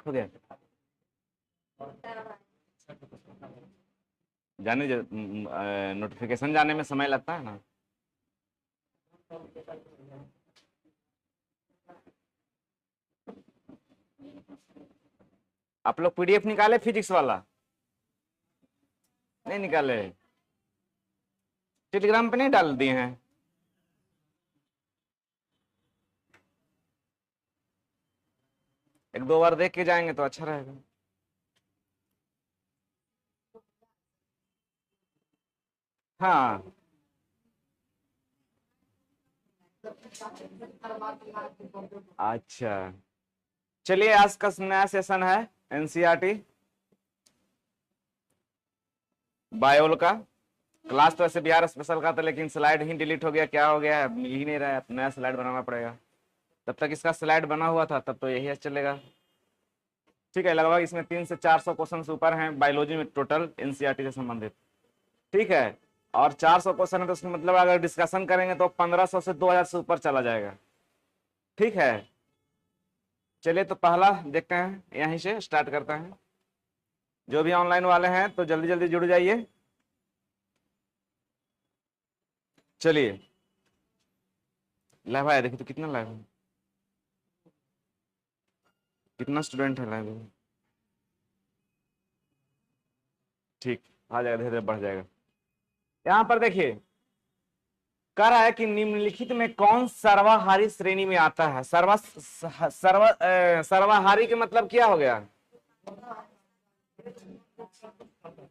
हो गया। जाने नोटिफिकेशन जाने में समय लगता है ना। आप लोग पीडीएफ निकाले फिजिक्स वाला? नहीं निकाले? टेलीग्राम पे नहीं डाल दिए हैं? एक दो बार देख के जाएंगे तो अच्छा रहेगा। हाँ अच्छा, चलिए आज का नया सेशन है एनसीईआरटी बायोल का। क्लास तो ऐसे बिहार स्पेशल का था, लेकिन स्लाइड ही डिलीट हो गया, क्या हो गया है मिल ही नहीं रहा है, नया स्लाइड बनाना पड़ेगा। तब तक इसका स्लाइड बना हुआ था तब तो यही चलेगा। ठीक है, लगभग इसमें 300 से 400 क्वेश्चन ऊपर हैं बायोलॉजी में टोटल एनसीईआरटी से संबंधित। ठीक है, और 400 क्वेश्चन है तो उसका मतलब अगर डिस्कशन करेंगे तो 1500 से 2000 से ऊपर चला जाएगा। ठीक है, चलिए तो पहला देखते हैं, यहीं से स्टार्ट करते हैं। जो भी ऑनलाइन वाले हैं तो जल्दी जल्दी जुड़ जाइए। चलिए लाइव आया, देखिए तो कितना लाइव है, कितना स्टूडेंट है लाइव में। ठीक, आ जाएगा, धीरे धीरे बढ़ जाएगा। यहां पर देखिए कह रहा है कि निम्नलिखित में कौन सर्वाहारी श्रेणी में आता है। सर्वाहारी के मतलब क्या हो गया,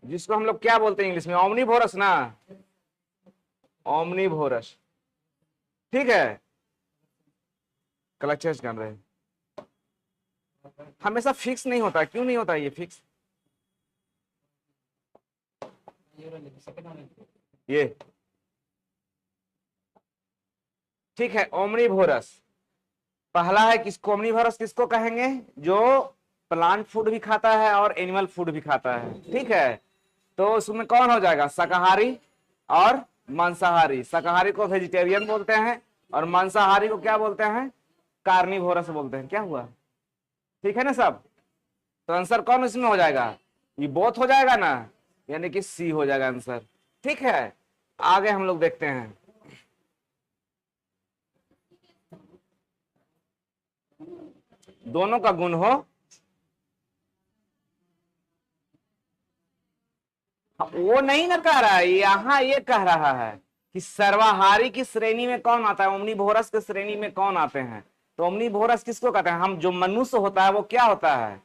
जिसको हम लोग क्या बोलते हैं इंग्लिश में, ओमनीवोरस ना, ओमनीवोरस। ठीक है, कलर चेंज कर रहे हैं, हमेशा फिक्स नहीं होता, क्यों नहीं होता ये फिक्स? ये ठीक है, ओमनीवोरस पहला है। किसको ओमनीवोरस किसको कहेंगे? जो प्लांट फूड भी खाता है और एनिमल फूड भी खाता है। ठीक है, तो उसमें कौन हो जाएगा, शाकाहारी और मांसाहारी। शाकाहारी को वेजिटेरियन बोलते हैं और मांसाहारी को क्या बोलते हैं, कार्निवोरस बोलते हैं। क्या हुआ, ठीक है ना सब? तो आंसर कौन इसमें हो जाएगा, ये बोथ हो जाएगा ना, यानी कि सी हो जाएगा आंसर। ठीक है, आगे हम लोग देखते हैं। दोनों का गुण हो, वो नहीं ना कह रहा है, यहाँ ये कह रहा है कि सर्वाहारी की श्रेणी में कौन आता है, ओमनीवोरस की श्रेणी में कौन आते हैं। तो ओमनीवोरस किसको कहते हैं, हम जो मनुष्य होता है वो क्या होता है,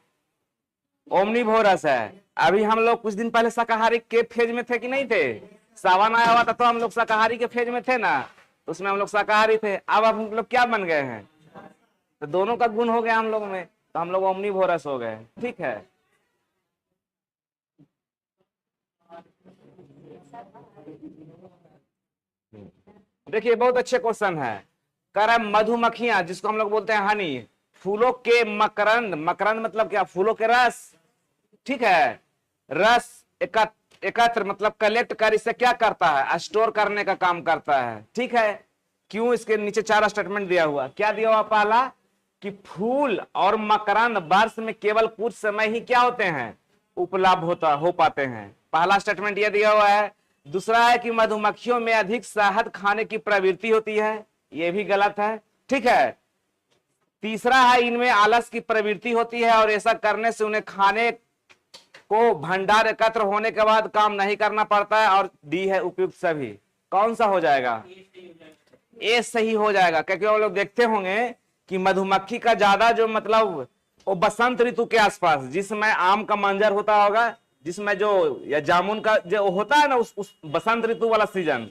ओमनीवोरस है। अभी हम लोग कुछ दिन पहले शाकाहारी के फेज में थे कि नहीं थे? सावन आया हुआ था तो हम लोग शाकाहारी के फेज में थे ना, तो उसमें हम लोग शाकाहारी थे। अब हम लोग क्या बन गए हैं, तो दोनों का गुण हो गया हम लोग में, तो हम लोग ओमनीवोरस हो गए। ठीक है, देखिए बहुत अच्छे क्वेश्चन है। कह रहा है मधुमक्खियां, जिसको हम लोग बोलते हैं हनी, फूलों के मकरंद, मकरंद मतलब क्या, फूलों के रस। ठीक है, रस एकत्र मतलब कलेक्ट कर इसे क्या करता है, स्टोर करने का काम करता है। ठीक है, क्यों, इसके नीचे 4 स्टेटमेंट दिया हुआ, क्या दिया हुआ, पहला कि फूल और मकरंद वर्ष में केवल कुछ समय ही क्या होते हैं, उपलब्ध हो पाते हैं। पहला स्टेटमेंट यह दिया हुआ है। दूसरा है कि मधुमक्खियों में अधिक शहद खाने की प्रवृत्ति होती है, यह भी गलत है। ठीक है, तीसरा है इनमें आलस की प्रवृत्ति होती है और ऐसा करने से उन्हें खाने को भंडार एकत्र होने के बाद काम नहीं करना पड़ता है। और डी है उपयुक्त सभी। कौन सा हो जाएगा, ए सही हो जाएगा, क्योंकि वो लोग देखते होंगे कि मधुमक्खी का ज्यादा जो मतलब वो बसंत ऋतु के आसपास, जिसमें आम का मंजर होता होगा, जिसमें जो या जामुन का जो होता है ना, उस बसंत ऋतु वाला सीजन,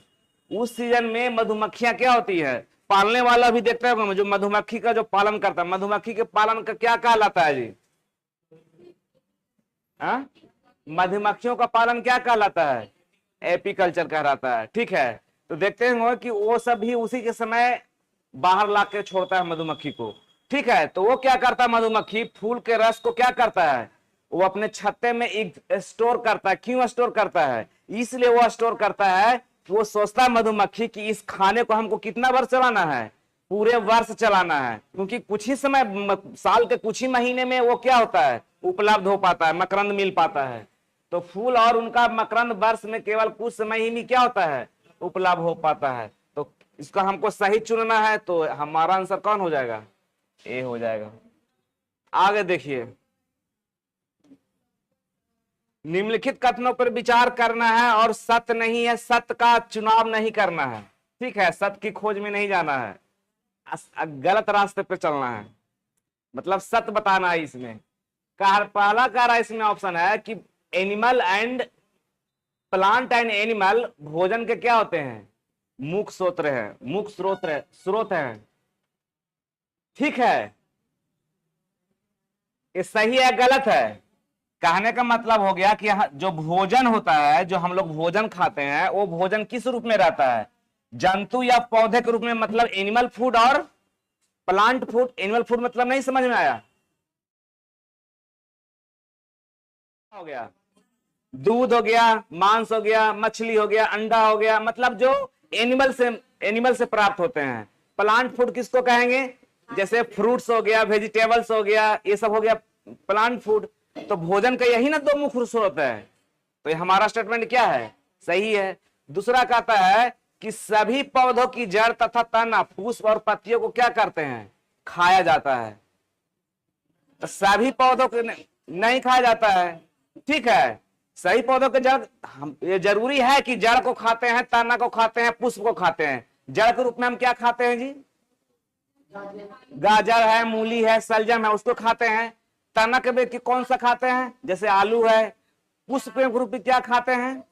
उस सीजन में मधुमक्खियां क्या होती है, पालने वाला भी देखते होंगे, जो मधुमक्खी का जो पालन करता है, मधुमक्खी के पालन का क्या कहलाता है जी, हाँ, मधुमक्खियों का पालन क्या कहलाता है, एपीकल्चर कहलाता है। ठीक है, तो देखते हैं कि वो सब भी उसी के समय बाहर ला के छोड़ता है मधुमक्खी को। ठीक है, तो वो क्या करता है, मधुमक्खी फूल के रस को क्या करता है, वो अपने छत्ते में स्टोर करता है। क्यों स्टोर करता है, इसलिए वो स्टोर करता है, वो सोचता है मधुमक्खी कि इस खाने को हमको कितना वर्ष चलाना है, पूरे वर्ष चलाना है, क्योंकि कुछ ही समय साल के कुछ ही महीने में वो क्या होता है, उपलब्ध हो पाता है, मकरंद मिल पाता है। तो फूल और उनका मकरंद वर्ष में केवल कुछ समय ही में क्या होता है, उपलब्ध हो पाता है। तो इसका हमको सही चुनना है, तो हमारा आंसर कौन हो जाएगा, ए हो जाएगा। आगे देखिए, निम्नलिखित कथनों पर विचार करना है और सत्य नहीं है, सत्य का चुनाव नहीं करना है। ठीक है, सत्य की खोज में नहीं जाना है, गलत रास्ते पे चलना है, मतलब सत्य बताना है। इसमें पहला कह रहा है, इसमें ऑप्शन है कि animal and plant and animal भोजन के क्या होते हैं, मुख्य स्रोत है, मुख्य स्रोत है। ठीक है, ये सही है गलत है। कहने का मतलब हो गया कि जो भोजन होता है, जो हम लोग भोजन खाते हैं, वो भोजन किस रूप में रहता है, जंतु या पौधे के रूप में, मतलब एनिमल फूड और प्लांट फूड। एनिमल फूड मतलब नहीं समझ में आया, हो गया दूध हो गया, मांस हो गया, मछली हो गया, अंडा हो गया, मतलब जो एनिमल से प्राप्त होते हैं। प्लांट फूड किसको कहेंगे, जैसे फ्रूट्स हो गया, वेजिटेबल्स हो गया, ये सब हो गया प्लांट फूड। तो भोजन का यही ना दो मुख्य स्रोत है। तो हमारा स्टेटमेंट क्या है, सही है। दूसरा कहता है कि सभी पौधों की जड़ तथा तना, पुष्प और पत्तियों को क्या करते हैं, खाया जाता है। तो सभी पौधों को नहीं खाया जाता है। ठीक है, सही पौधों के जड़, हम ये जरूरी है कि जड़ को खाते हैं, तना को खाते हैं, पुष्प को खाते हैं। जड़ के रूप में हम क्या खाते हैं जी, गाजर है, मूली है, सलजम है, उसको खाते हैं। तना के व्यक्ति कौन सा खाते हैं, जैसे आलू है। पुष्प के रूप में क्या खाते हैं,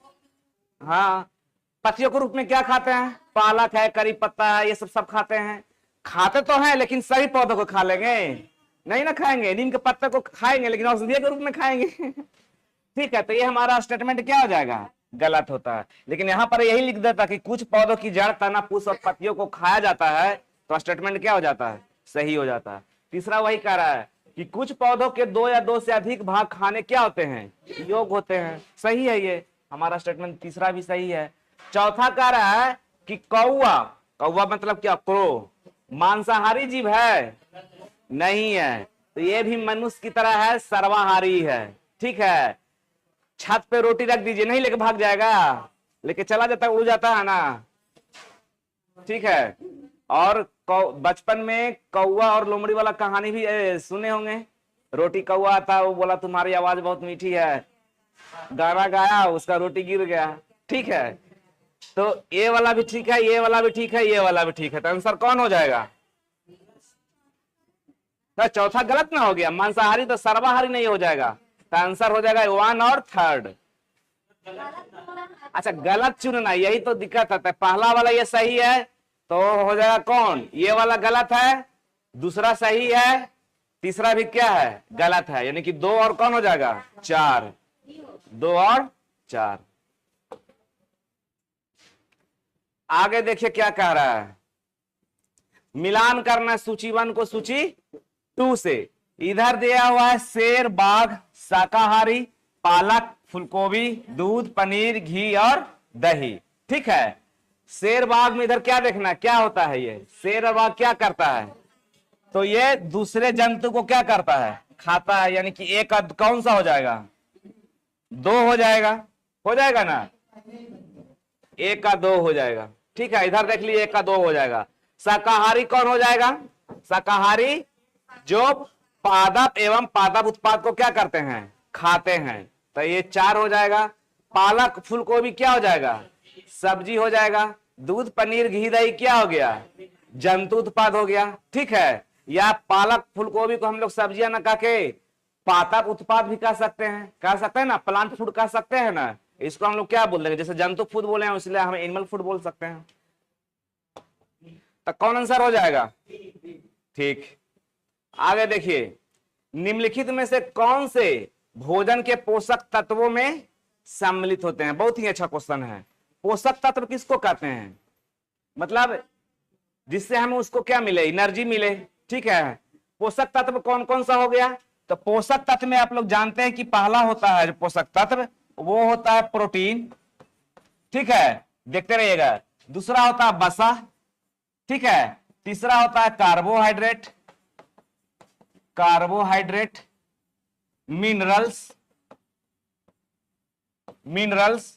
हाँ। पत्तियों के रूप में क्या खाते हैं, पालक है, करी पत्ता है, ये सब खाते हैं। खाते तो हैं, लेकिन सभी पौधों को खा लेंगे नहीं ना खाएंगे, नीम के पत्ते को खाएंगे लेकिन औषधीय के रूप में खाएंगे। ठीक है, तो ये हमारा स्टेटमेंट क्या हो जाएगा, गलत होता है। लेकिन यहाँ पर यही लिख देता कि कुछ पौधों की जड़, तना, पुष्प और पत्तियों को खाया जाता है, तो स्टेटमेंट क्या हो जाता है, सही हो जाता है। तीसरा वही कह रहा है कि कुछ पौधों के दो या दो से अधिक भाग खाने क्या होते हैं, योग होते हैं। सही है, ये हमारा स्टेटमेंट तीसरा भी सही है। चौथा कह रहा है कि कौवा, कौवा मतलब क्या, क्रो, मांसाहारी जीव है, नहीं है। तो ये भी मनुष्य की तरह है, सर्वाहारी है। ठीक है, छत पे रोटी रख दीजिए, नहीं लेके भाग जाएगा, लेके चला जाता है, उड़ जाता है ना। ठीक है, और बचपन में कौवा और लोमड़ी वाला कहानी भी सुने होंगे। रोटी कौवा आता, वो बोला तुम्हारी आवाज बहुत मीठी है, गाना गाया, उसका रोटी गिर गया। ठीक है, तो ये वाला भी ठीक है, ये वाला भी ठीक है, ये वाला भी ठीक है। तो आंसर कौन हो जाएगा, तो चौथा गलत ना हो गया, मांसाहारी तो सर्वाहारी नहीं हो जाएगा। तो आंसर हो जाएगा 1 और 3। अच्छा, गलत चुनना, यही तो दिक्कत है। पहला वाला ये सही है, तो हो जाएगा कौन, ये वाला गलत है, दूसरा सही है, तीसरा भी क्या है, गलत है। यानी कि 2 और कौन हो जाएगा, 4। 2 और 4। आगे देखिए क्या कह रहा है, मिलान करना सूची 1 को सूची 2 से। इधर दिया हुआ है शेर, बाघ, शाकाहारी, पालक, फूलगोभी, दूध, पनीर, घी और दही। ठीक है, शेर बाघ में इधर क्या देखना, क्या होता है, ये शेर और बाघ क्या करता है, तो ये दूसरे जंतु को क्या करता है, खाता है। यानी कि एक कौन सा हो जाएगा, 2 हो जाएगा ना, 1 का 2 हो जाएगा। ठीक है, इधर देख लीजिए, 1 का 2 हो जाएगा। शाकाहारी कौन हो जाएगा, शाकाहारी जो पादप एवं पादप उत्पाद को क्या करते हैं, खाते हैं, तो ये 4 हो जाएगा। पालक, फूलगोभी क्या हो जाएगा, सब्जी हो जाएगा। दूध, पनीर, घी, दही क्या हो गया, जंतु उत्पाद हो गया। ठीक है, या पालक फूलगोभी को हम लोग सब्जियां न कह के पादप उत्पाद भी कह सकते हैं ना, प्लांट फूड कह सकते हैं ना। इसको हम लोग क्या बोल देंगे, जैसे जंतु फूड बोले हैं इसलिए हम एनिमल फूड बोल सकते हैं। तो कौन आंसर हो जाएगा, ठीक। आगे देखिए, निम्नलिखित में से कौन से भोजन के पोषक तत्वों में सम्मिलित होते हैं। बहुत ही अच्छा क्वेश्चन है। पोषक तत्व किसको कहते हैं, मतलब जिससे हमें उसको क्या मिले, एनर्जी मिले। ठीक है, पोषक तत्व कौन कौन सा हो गया, तो पोषक तत्व में आप लोग जानते हैं कि पहला होता है जो पोषक तत्व, वो होता है प्रोटीन। ठीक है, देखते रहिएगा। दूसरा होता है वसा। ठीक है, तीसरा होता है कार्बोहाइड्रेट, कार्बोहाइड्रेट, मिनरल्स, मिनरल्स,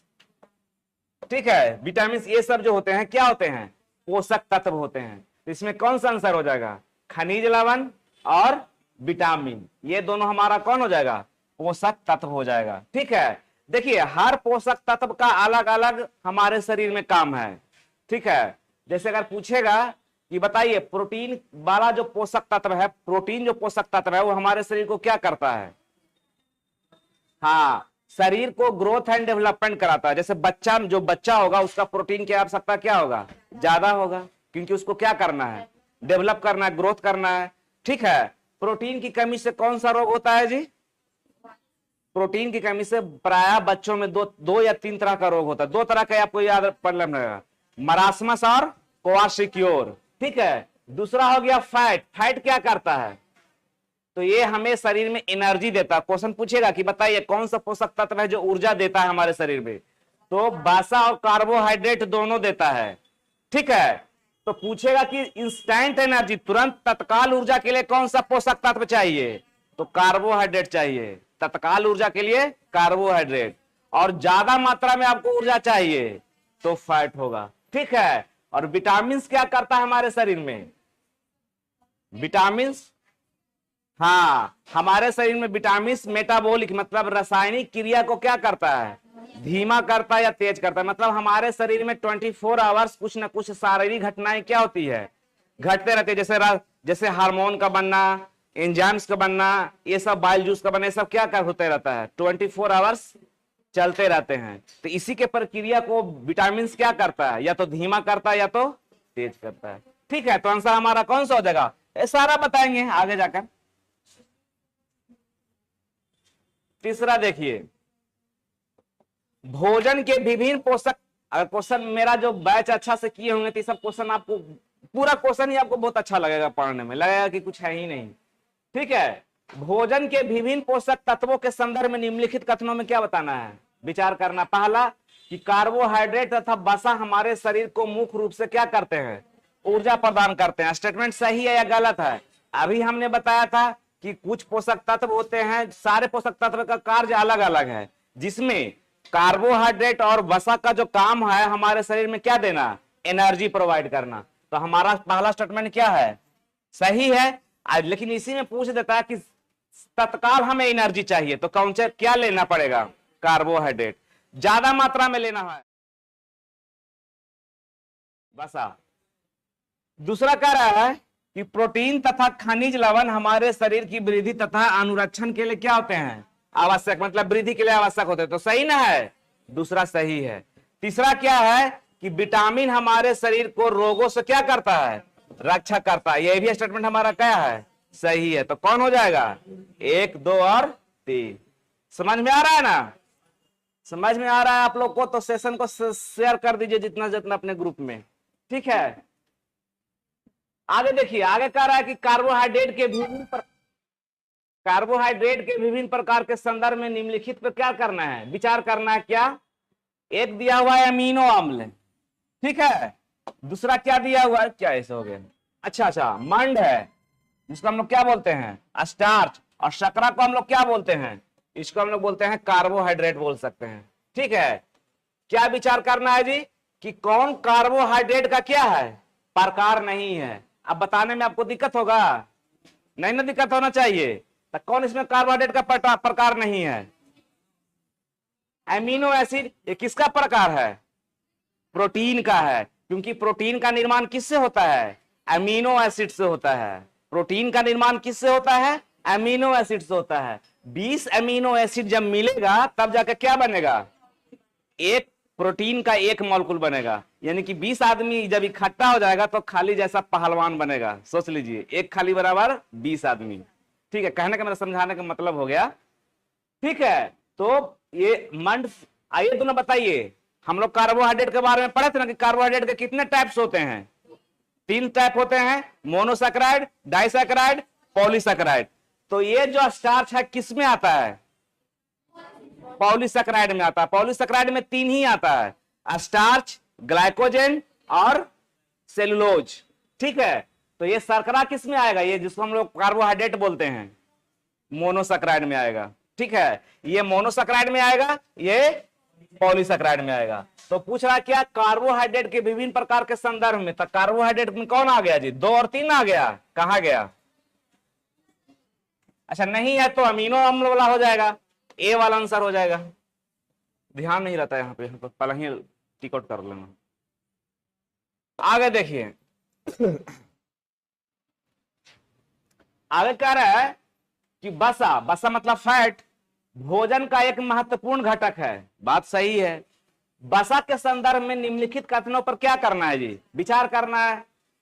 ठीक है, विटामिन, ये सब जो होते हैं क्या होते हैं, पोषक तत्व होते हैं। तो इसमें कौन सा आंसर हो जाएगा, खनिज लवण और विटामिन, ये दोनों हमारा कौन हो जाएगा, पोषक तत्व हो जाएगा। ठीक है, देखिए हर पोषक तत्व का अलग अलग हमारे शरीर में काम है। ठीक है, जैसे अगर पूछेगा कि बताइए प्रोटीन वाला जो पोषक तत्व है, प्रोटीन जो पोषक तत्व है वो हमारे शरीर को क्या करता है, हाँ, शरीर को ग्रोथ एंड डेवलपमेंट कराता है। जैसे बच्चा, जो बच्चा होगा उसका प्रोटीन की आवश्यकता क्या होगा, ज्यादा होगा, क्योंकि उसको क्या करना है, डेवलप करना है, ग्रोथ करना है। ठीक है, प्रोटीन की कमी से कौन सा रोग होता है जी, प्रोटीन की कमी से प्रायः बच्चों में दो या तीन तरह का रोग होता है, दो तरह का आपको याद पढ़ लेना रहेगा, मरासमस और क्वार्सिक्योर। ठीक है, दूसरा हो गया फैट, फैट क्या करता है, तो ये हमें शरीर में एनर्जी देता है। क्वेश्चन पूछेगा कि बताइए कौन सा पोषक तत्व है जो ऊर्जा देता है हमारे शरीर में, तो वसा और कार्बोहाइड्रेट दोनों देता है। ठीक है, तो पूछेगा कि इंस्टेंट एनर्जी, तुरंत तत्काल ऊर्जा के लिए कौन सा पोषक तत्व चाहिए, तो कार्बोहाइड्रेट चाहिए, तत्काल ऊर्जा के लिए कार्बोहाइड्रेट, और ज्यादा मात्रा में आपको ऊर्जा चाहिए तो फैट होगा। ठीक है, और विटामिन क्या करता है हमारे शरीर में, विटामिन, हाँ, हमारे शरीर में विटामिन मेटाबॉलिक मतलब रासायनिक क्रिया को क्या करता है, धीमा करता है या तेज करता है। मतलब हमारे शरीर में 24 आवर्स कुछ ना कुछ शारीरिक घटनाएं क्या होती है, घटते रहते हैं। जैसे हार्मोन का बनना, एंजाइम्स का बनना, ये सब बाइल जूस का बनना, ये सब क्या कर होते रहता है, 24 आवर्स चलते रहते हैं। तो इसी के प्रक्रिया को विटामिन क्या करता है, या तो धीमा करता है या तो तेज करता है। ठीक है, तो आंसर हमारा कौन सा हो जाएगा, ये सारा बताएंगे आगे जाकर। तीसरा देखिए, भोजन के विभिन्न पोषक, अगर क्वेश्चन मेरा जो बैच अच्छा से किए होंगे तो सब क्वेश्चन आपको, पूरा क्वेश्चन ही आपको बहुत अच्छा लगेगा पढ़ने में, लगेगा कि कुछ है ही नहीं। ठीक है, भोजन के विभिन्न पोषक तत्वों के संदर्भ में निम्नलिखित कथनों में क्या बताना है, विचार करना। पहला कि कार्बोहाइड्रेट तथा वसा हमारे शरीर को मुख्य रूप से क्या करते हैं, ऊर्जा प्रदान करते हैं। स्टेटमेंट सही है या गलत है, अभी हमने बताया था कि कुछ पोषक तत्व होते हैं, सारे पोषक तत्व का कार्य अलग अलग है, जिसमें कार्बोहाइड्रेट और वसा का जो काम है हमारे शरीर में क्या देना, एनर्जी प्रोवाइड करना। तो हमारा पहला स्टेटमेंट क्या है, सही है। लेकिन इसी में पूछ देता है कि तत्काल हमें एनर्जी चाहिए तो कौन से क्या लेना पड़ेगा, कार्बोहाइड्रेट, ज्यादा मात्रा में लेना है वसा। दूसरा कह रहा है कि प्रोटीन तथा खनिज लवण हमारे शरीर की वृद्धि तथा अनुरक्षण के लिए क्या होते हैं, आवश्यक, मतलब वृद्धि के लिए आवश्यक होते हैं। तो सही ना है, दूसरा सही है। तीसरा क्या है कि विटामिन हमारे शरीर को रोगों से क्या करता है, रक्षा करता है। यह भी स्टेटमेंट हमारा क्या है, सही है। तो कौन हो जाएगा, 1, 2 और 3। समझ में आ रहा है ना, समझ में आ रहा है आप लोग को, तो सेशन को शेयर कर दीजिए जितना जितना अपने ग्रुप में। ठीक है, आगे देखिए, आगे कह रहा है कि कार्बोहाइड्रेट के विभिन्न प्रकार के संदर्भ में निम्नलिखित पर क्या करना है, विचार करना है। क्या, एक दिया हुआ है अमीनो अम्ल, ठीक है, दूसरा क्या दिया हुआ है, क्या ऐसे हो गया, अच्छा मंड है, जिसको हम लोग क्या बोलते हैं, स्टार्च, और शर्करा को हम लोग क्या बोलते हैं, इसको हम लोग बोलते हैं कार्बोहाइड्रेट बोल सकते हैं। ठीक है, क्या विचार करना है जी कि कौन कार्बोहाइड्रेट का क्या है, प्रकार नहीं है। अब बताने में आपको दिक्कत होगा, नहीं ना, दिक्कत होना चाहिए। तो कौन इसमें कार्बोहाइड्रेट का प्रकार नहीं है, एमिनो एसिड, ये किसका प्रकार है, प्रोटीन का है, क्योंकि प्रोटीन का निर्माण किससे होता है, एमिनो एसिड से होता है। प्रोटीन का निर्माण किससे होता है, एमिनो एसिड से होता है। 20 एमिनो एसिड जब मिलेगा तब जाकर क्या बनेगा, एक प्रोटीन का एक मॉलिक्यूल बनेगा। यानी कि 20 आदमी जब इकट्ठा हो जाएगा तो खाली जैसा पहलवान बनेगा, सोच लीजिए, एक खाली बराबर 20 आदमी। ठीक है, कहने का मेरा समझाने का मतलब हो गया। ठीक है, तो ये मंड, आइए दोनों बताइए, हम लोग कार्बोहाइड्रेट के बारे में पढ़े थे ना कि कार्बोहाइड्रेट के कितने टाइप्स होते हैं, 3 टाइप होते हैं, मोनोसैकेराइड, डाइसैकेराइड, पॉलीसैकेराइड। तो ये जो स्टार्च है किस में आता है, पॉलीसैकेराइड में आता है। पॉलीसैकेराइड में 3 ही आता है, स्टार्च, ग्लाइकोजन और सेलुलोज। ठीक है, तो ये शर्करा किस में आएगा, ये जिसको हम लोग कार्बोहाइड्रेट बोलते हैं, मोनोसैकेराइड में आएगा। ठीक है, ये मोनोसैकेराइड में आएगा, ये पॉलीसैकेराइड में आएगा। तो पूछ रहा क्या, कार्बोहाइड्रेट के विभिन्न प्रकार के संदर्भ में, तो कार्बोहाइड्रेट में कौन आ गया जी, 2 और 3 आ गया, कहां गया, अच्छा नहीं है तो अमीनो अम्ल वाला हो जाएगा, ए वाला आंसर हो जाएगा। ध्यान नहीं रहता यहाँ पे, पहले ही टिक आउट कर लेना। आगे देखिए, आगे कह रहा है कि बसा, बसा मतलब फैट, भोजन का एक महत्वपूर्ण घटक है। बात सही है। बसा के संदर्भ में निम्नलिखित कथनों पर क्या करना है जी, विचार करना है।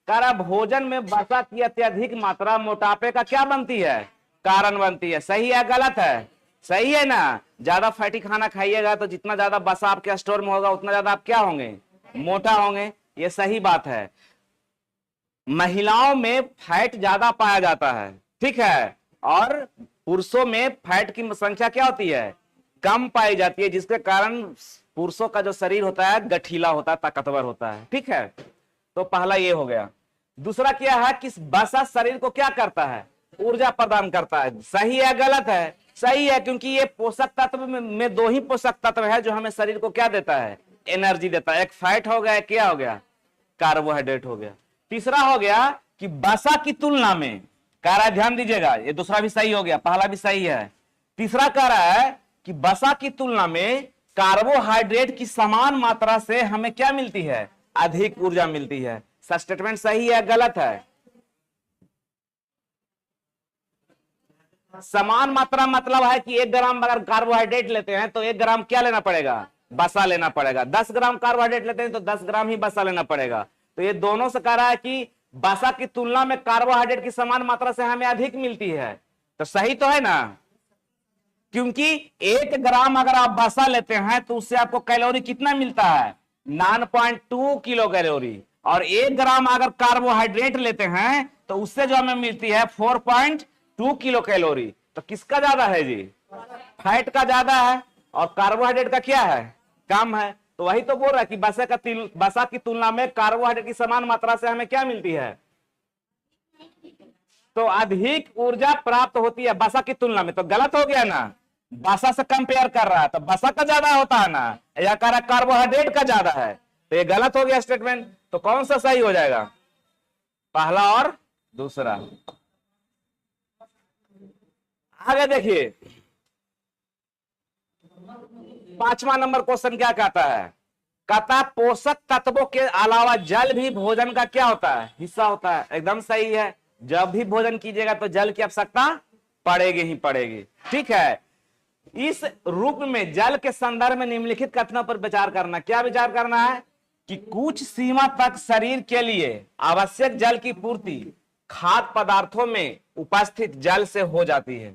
कह रहा भोजन में बसा की अत्यधिक मात्रा मोटापे का क्या बनती है, कारण बनती है। सही है गलत है, सही है ना। ज्यादा फैटी खाना खाइएगा तो जितना ज्यादा बसा आपके स्टोर में होगा उतना ज्यादा आप क्या होंगे, मोटा होंगे, ये सही बात है। महिलाओं में फैट ज्यादा पाया जाता है, ठीक है, और पुरुषों में फैट की संख्या क्या होती है, कम पाई जाती है, जिसके कारण पुरुषों का जो शरीर होता है गठीला होता है, ताकतवर होता है। ठीक है, तो पहला ये हो गया। दूसरा क्या है कि बसा शरीर को क्या करता है, ऊर्जा प्रदान करता है। सही है गलत है, सही है, क्योंकि ये पोषक तत्व में 2 ही पोषक तत्व है जो हमें शरीर को क्या देता है, एनर्जी देता है। एक फैट हो गया, क्या हो गया, कार्बोहाइड्रेट हो गया। तीसरा हो गया कि बसा की तुलना में, कह रहा है ध्यान दीजिएगा, ये दूसरा भी सही हो गया, पहला भी सही है। तीसरा कह रहा है कि बसा की तुलना में कार्बोहाइड्रेट की समान मात्रा से हमें क्या मिलती है, अधिक ऊर्जा मिलती है। स्टेटमेंट सही है गलत है, समान मात्रा मतलब है कि 1 ग्राम अगर कार्बोहाइड्रेट लेते हैं तो 1 ग्राम क्या लेना पड़ेगा, बसा लेना पड़ेगा। 10 ग्राम कार्बोहाइड्रेट लेते हैं तो 10 ग्राम ही बसा लेना पड़ेगा। तो ये दोनों से कह रहा है कि बसा की तुलना में कार्बोहाइड्रेट की समान मात्रा से हमें अधिक मिलती है। तो सही तो है ना, क्योंकि 1 ग्राम अगर आप बसा लेते हैं तो उससे आपको कैलोरी कितना मिलता है, 9.2 किलो कैलोरी, और 1 ग्राम अगर कार्बोहाइड्रेट लेते हैं तो उससे जो हमें मिलती है 4.2 किलो कैलोरी। तो किसका ज्यादा है जी, फैट का ज्यादा है, और कार्बोहाइड्रेट का क्या है, कम है। तो वही तो बोल रहा है कि बसा की तुलना में कार्बोहाइड्रेट की समान मात्रा से हमें क्या मिलती है, तो अधिक ऊर्जा प्राप्त होती है बसा की तुलना में। तो गलत हो गया ना, बसा से कंपेयर कर रहा है तो बसा का ज्यादा होता है ना, या कह रहा कार्बोहाइड्रेट का ज्यादा है, तो ये गलत हो गया स्टेटमेंट। तो कौन सा सही हो जाएगा, पहला और दूसरा। आगे देखिए, 5वां नंबर क्वेश्चन क्या कहता है, कहता पोषक तत्वों के अलावा जल भी भोजन का क्या होता है, हिस्सा होता है। एकदम सही है, जब भी भोजन कीजिएगा तो जल की आवश्यकता पड़ेगी ही पड़ेगी। ठीक है, इस रूप में जल के संदर्भ में निम्नलिखित कथनों पर विचार करना। क्या विचार करना है कि कुछ सीमा तक शरीर के लिए आवश्यक जल की पूर्ति खाद्य पदार्थों में उपस्थित जल से हो जाती है।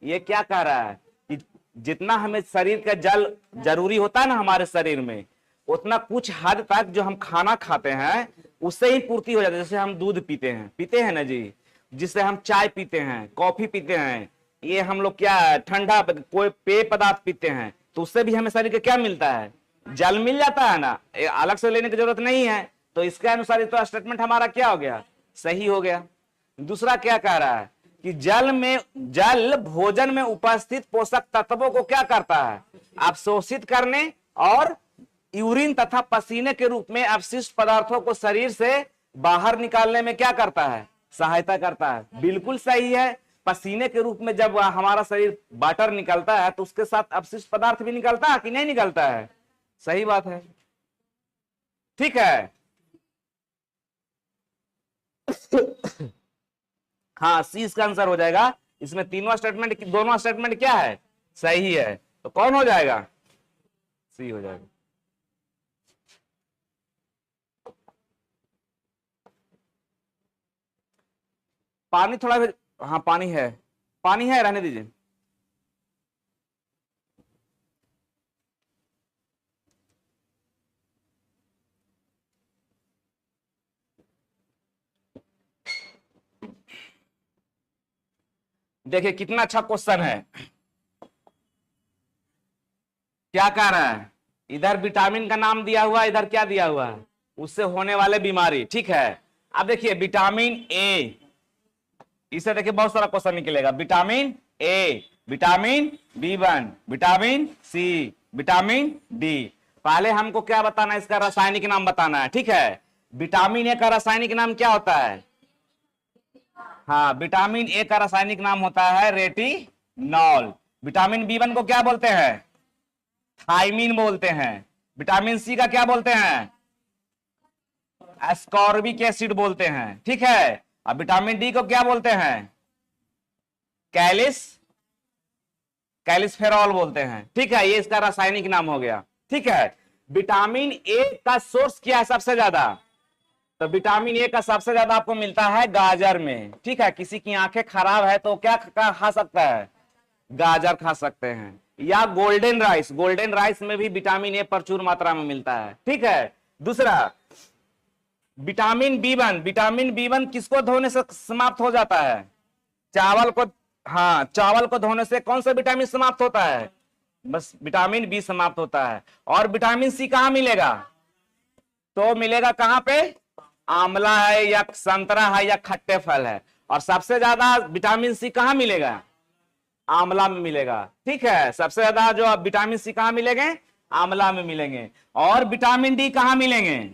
ये क्या कह रहा है कि जितना हमें शरीर का जल जरूरी होता है ना हमारे शरीर में, उतना कुछ हद तक जो हम खाना खाते हैं उससे ही पूर्ति हो जाती है। जैसे हम दूध पीते हैं ना जी, जिससे हम चाय पीते हैं, कॉफी पीते हैं, ये हम लोग क्या ठंडा कोई पेय पदार्थ पीते हैं, तो उससे भी हमें शरीर को क्या मिलता है, जल मिल जाता है ना, अलग से लेने की जरूरत नहीं है। तो इसके अनुसार तो स्टेटमेंट हमारा क्या हो गया, सही हो गया। दूसरा क्या कह रहा है कि जल भोजन में उपस्थित पोषक तत्वों को क्या करता है, अवशोषित करने और यूरिन तथा पसीने के रूप में अपशिष्ट पदार्थों को शरीर से बाहर निकालने में क्या करता है, सहायता करता है। बिल्कुल सही है, पसीने के रूप में जब हमारा शरीर वाटर निकलता है तो उसके साथ अपशिष्ट पदार्थ भी निकलता है कि नहीं निकलता है, सही बात है। ठीक है, हाँ सी इसका आंसर हो जाएगा। इसमें दोनों स्टेटमेंट क्या है, सही है, तो कौन हो जाएगा, सी हो जाएगा। पानी थोड़ा भी, हाँ पानी है, रहने दीजिए। देखिए कितना अच्छा क्वेश्चन है। क्या कह रहा है, इधर विटामिन का नाम दिया हुआ, इधर क्या दिया हुआ है, उससे होने वाले बीमारी। ठीक है, अब देखिए विटामिन ए, इसे देखिए बहुत सारा क्वेश्चन निकलेगा। विटामिन ए, विटामिन बी1, विटामिन सी, विटामिन डी। पहले हमको क्या बताना है, इसका रासायनिक नाम बताना है, ठीक है। विटामिन ए का रासायनिक नाम क्या होता है? हाँ, विटामिन ए का रासायनिक नाम होता है रेटिनॉल। विटामिन बी1 को क्या बोलते हैं? थायमीन बोलते हैं। विटामिन सी का क्या बोलते हैं? एस्कॉर्बिक एसिड बोलते हैं, ठीक है। अब विटामिन डी को क्या बोलते हैं? कैलिसफेरॉल बोलते हैं, ठीक है। ये इसका रासायनिक नाम हो गया, ठीक है। विटामिन ए का सोर्स क्या है सबसे ज्यादा? तो विटामिन ए का सबसे ज्यादा आपको मिलता है गाजर में, ठीक है। किसी की आंखें खराब है तो क्या खा सकता है? गाजर खा सकते हैं। या गोल्डन राइस, गोल्डन राइस में भी विटामिन ए प्रचुर मात्रा में मिलता है, ठीक है। दूसरा विटामिन बी1, विटामिन बी1 किसको धोने से समाप्त हो जाता है? चावल को। हाँ, चावल को धोने से कौन सा विटामिन समाप्त होता है? बस विटामिन बी समाप्त होता है। और विटामिन सी कहां मिलेगा? तो मिलेगा कहां पे? आंवला है या संतरा है या खट्टे फल है। और सबसे ज्यादा विटामिन सी कहां मिलेगा? आंवला में मिलेगा, ठीक है। सबसे ज्यादा जो विटामिन सी कहां मिलेंगे? आंवला में मिलेंगे। और विटामिन डी कहां मिलेंगे?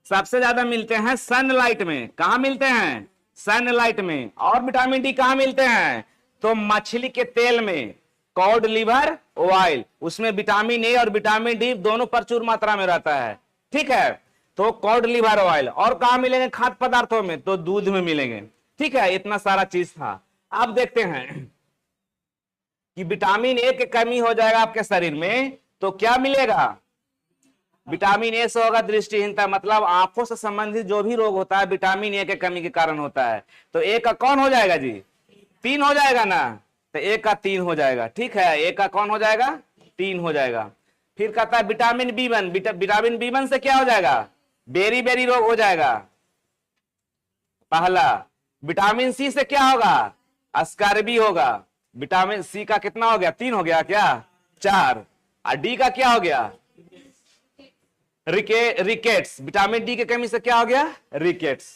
सबसे ज्यादा मिलते हैं सनलाइट में। कहां मिलते हैं? सनलाइट में। और विटामिन डी कहां मिलते हैं? तो मछली के तेल में, कॉड लिवर ऑयल, उसमें विटामिन ए और विटामिन डी दोनों प्रचुर मात्रा में रहता है, ठीक है। तो कॉड लिवर ऑयल। और कहां मिलेंगे? खाद्य पदार्थों में, तो दूध में मिलेंगे, ठीक है। इतना सारा चीज था। अब देखते हैं कि विटामिन ए की कमी हो जाएगा आपके शरीर में तो क्या मिलेगा? विटामिन ए से होगा दृष्टिहीनता, मतलब आंखों से संबंधित जो भी रोग होता है विटामिन ए के कमी के कारण होता है। तो ए का कौन हो जाएगा जी? 3 हो जाएगा ना। तो ए का 3 हो जाएगा, ठीक है। ए का कौन हो जाएगा? 3 हो जाएगा। फिर कहता है विटामिन बी1, विटामिन बी1 से क्या हो जाएगा? बेरी बेरी रोग हो जाएगा, पहला। विटामिन सी से क्या होगा? अस्कर्बी होगा। विटामिन सी का कितना हो गया? 3 हो गया क्या? 4। और डी का क्या हो गया? रिकेट्स। विटामिन डी की कमी से क्या हो गया? रिकेट्स।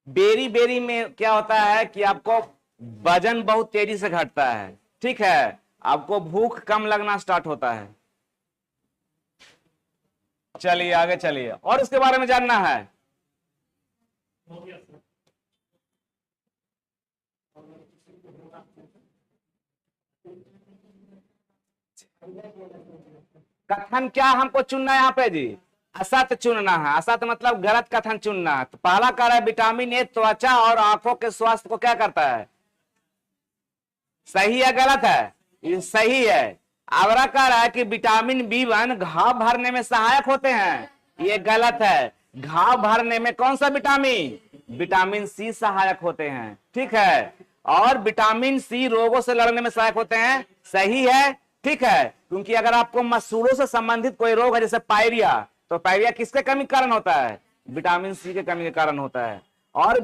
बेरी बेरी में क्या होता है कि आपको वजन बहुत तेजी से घटता है, ठीक है। आपको भूख कम लगना स्टार्ट होता है। चलिए आगे चलिए, और इसके बारे में जानना है। कथन क्या हमको चुनना है यहाँ पे जी? असत चुनना है। असत मतलब गलत कथन चुनना है। तो पहला कह रहा है विटामिन ए त्वचा और आंखों के स्वास्थ्य को क्या करता है? सही है गलत है? ये सही है। अगला कह रहा है कि विटामिन बी1 घाव भरने में सहायक होते हैं, ये गलत है। घाव भरने में कौन सा विटामिन? विटामिन सी सहायक होते हैं, ठीक है। और विटामिन सी रोगों से लड़ने में सहायक होते हैं, सही है, ठीक है। क्योंकि अगर आपको मसूड़ों से संबंधित कोई रोग है जैसे पायरिया, तो पायरिया किसके कमी के कारण होता है? विटामिन सी के कमी के कारण होता है। और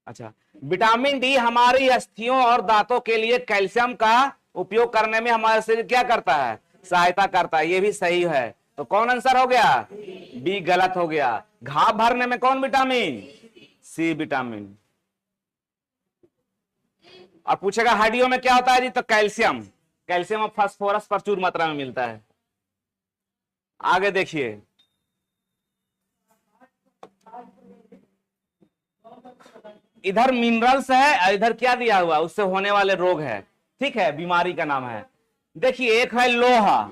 अच्छा, विटामिन डी हमारी अस्थियों और दांतों के लिए कैल्शियम का उपयोग करने में हमारे शरीर क्या करता है? सहायता करता है, ये भी सही है। तो कौन आंसर हो गया? बी गलत हो गया। घाव भरने में कौन विटामिन? C vitamin. और पूछेगा हड्डियों में क्या होता है जी? तो कैल्शियम। कैल्शियम और फास्फोरस प्रचुर मात्रा में मिलता है। आगे देखिए, इधर मिनरल्स है और इधर क्या दिया हुआ? उससे होने वाले रोग है, ठीक है, बीमारी का नाम है। देखिए, एक है लोहा,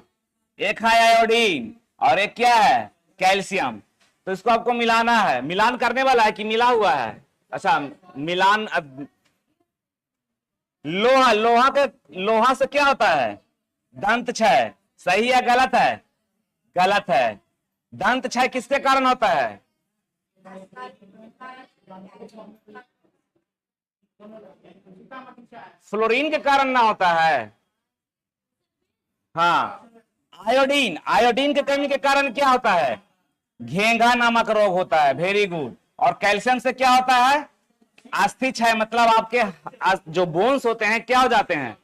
एक है आयोडीन, और एक क्या है? कैल्शियम। तो इसको आपको मिलाना है। मिलान करने वाला है कि मिला हुआ है? अच्छा, मिलान। लोहा से क्या होता है? दंत क्षय। सही है गलत है? गलत है। दंत क्षय किसके कारण होता है? फ्लोरीन के कारण ना होता है। हाँ, आयोडीन। आयोडीन की कमी के कारण क्या होता है? घेंघा नामक रोग होता है। Very good. और कैल्शियम से क्या होता है? अस्थि क्षय, मतलब आपके जो बोन्स होते हैं क्या हो जाते हैं?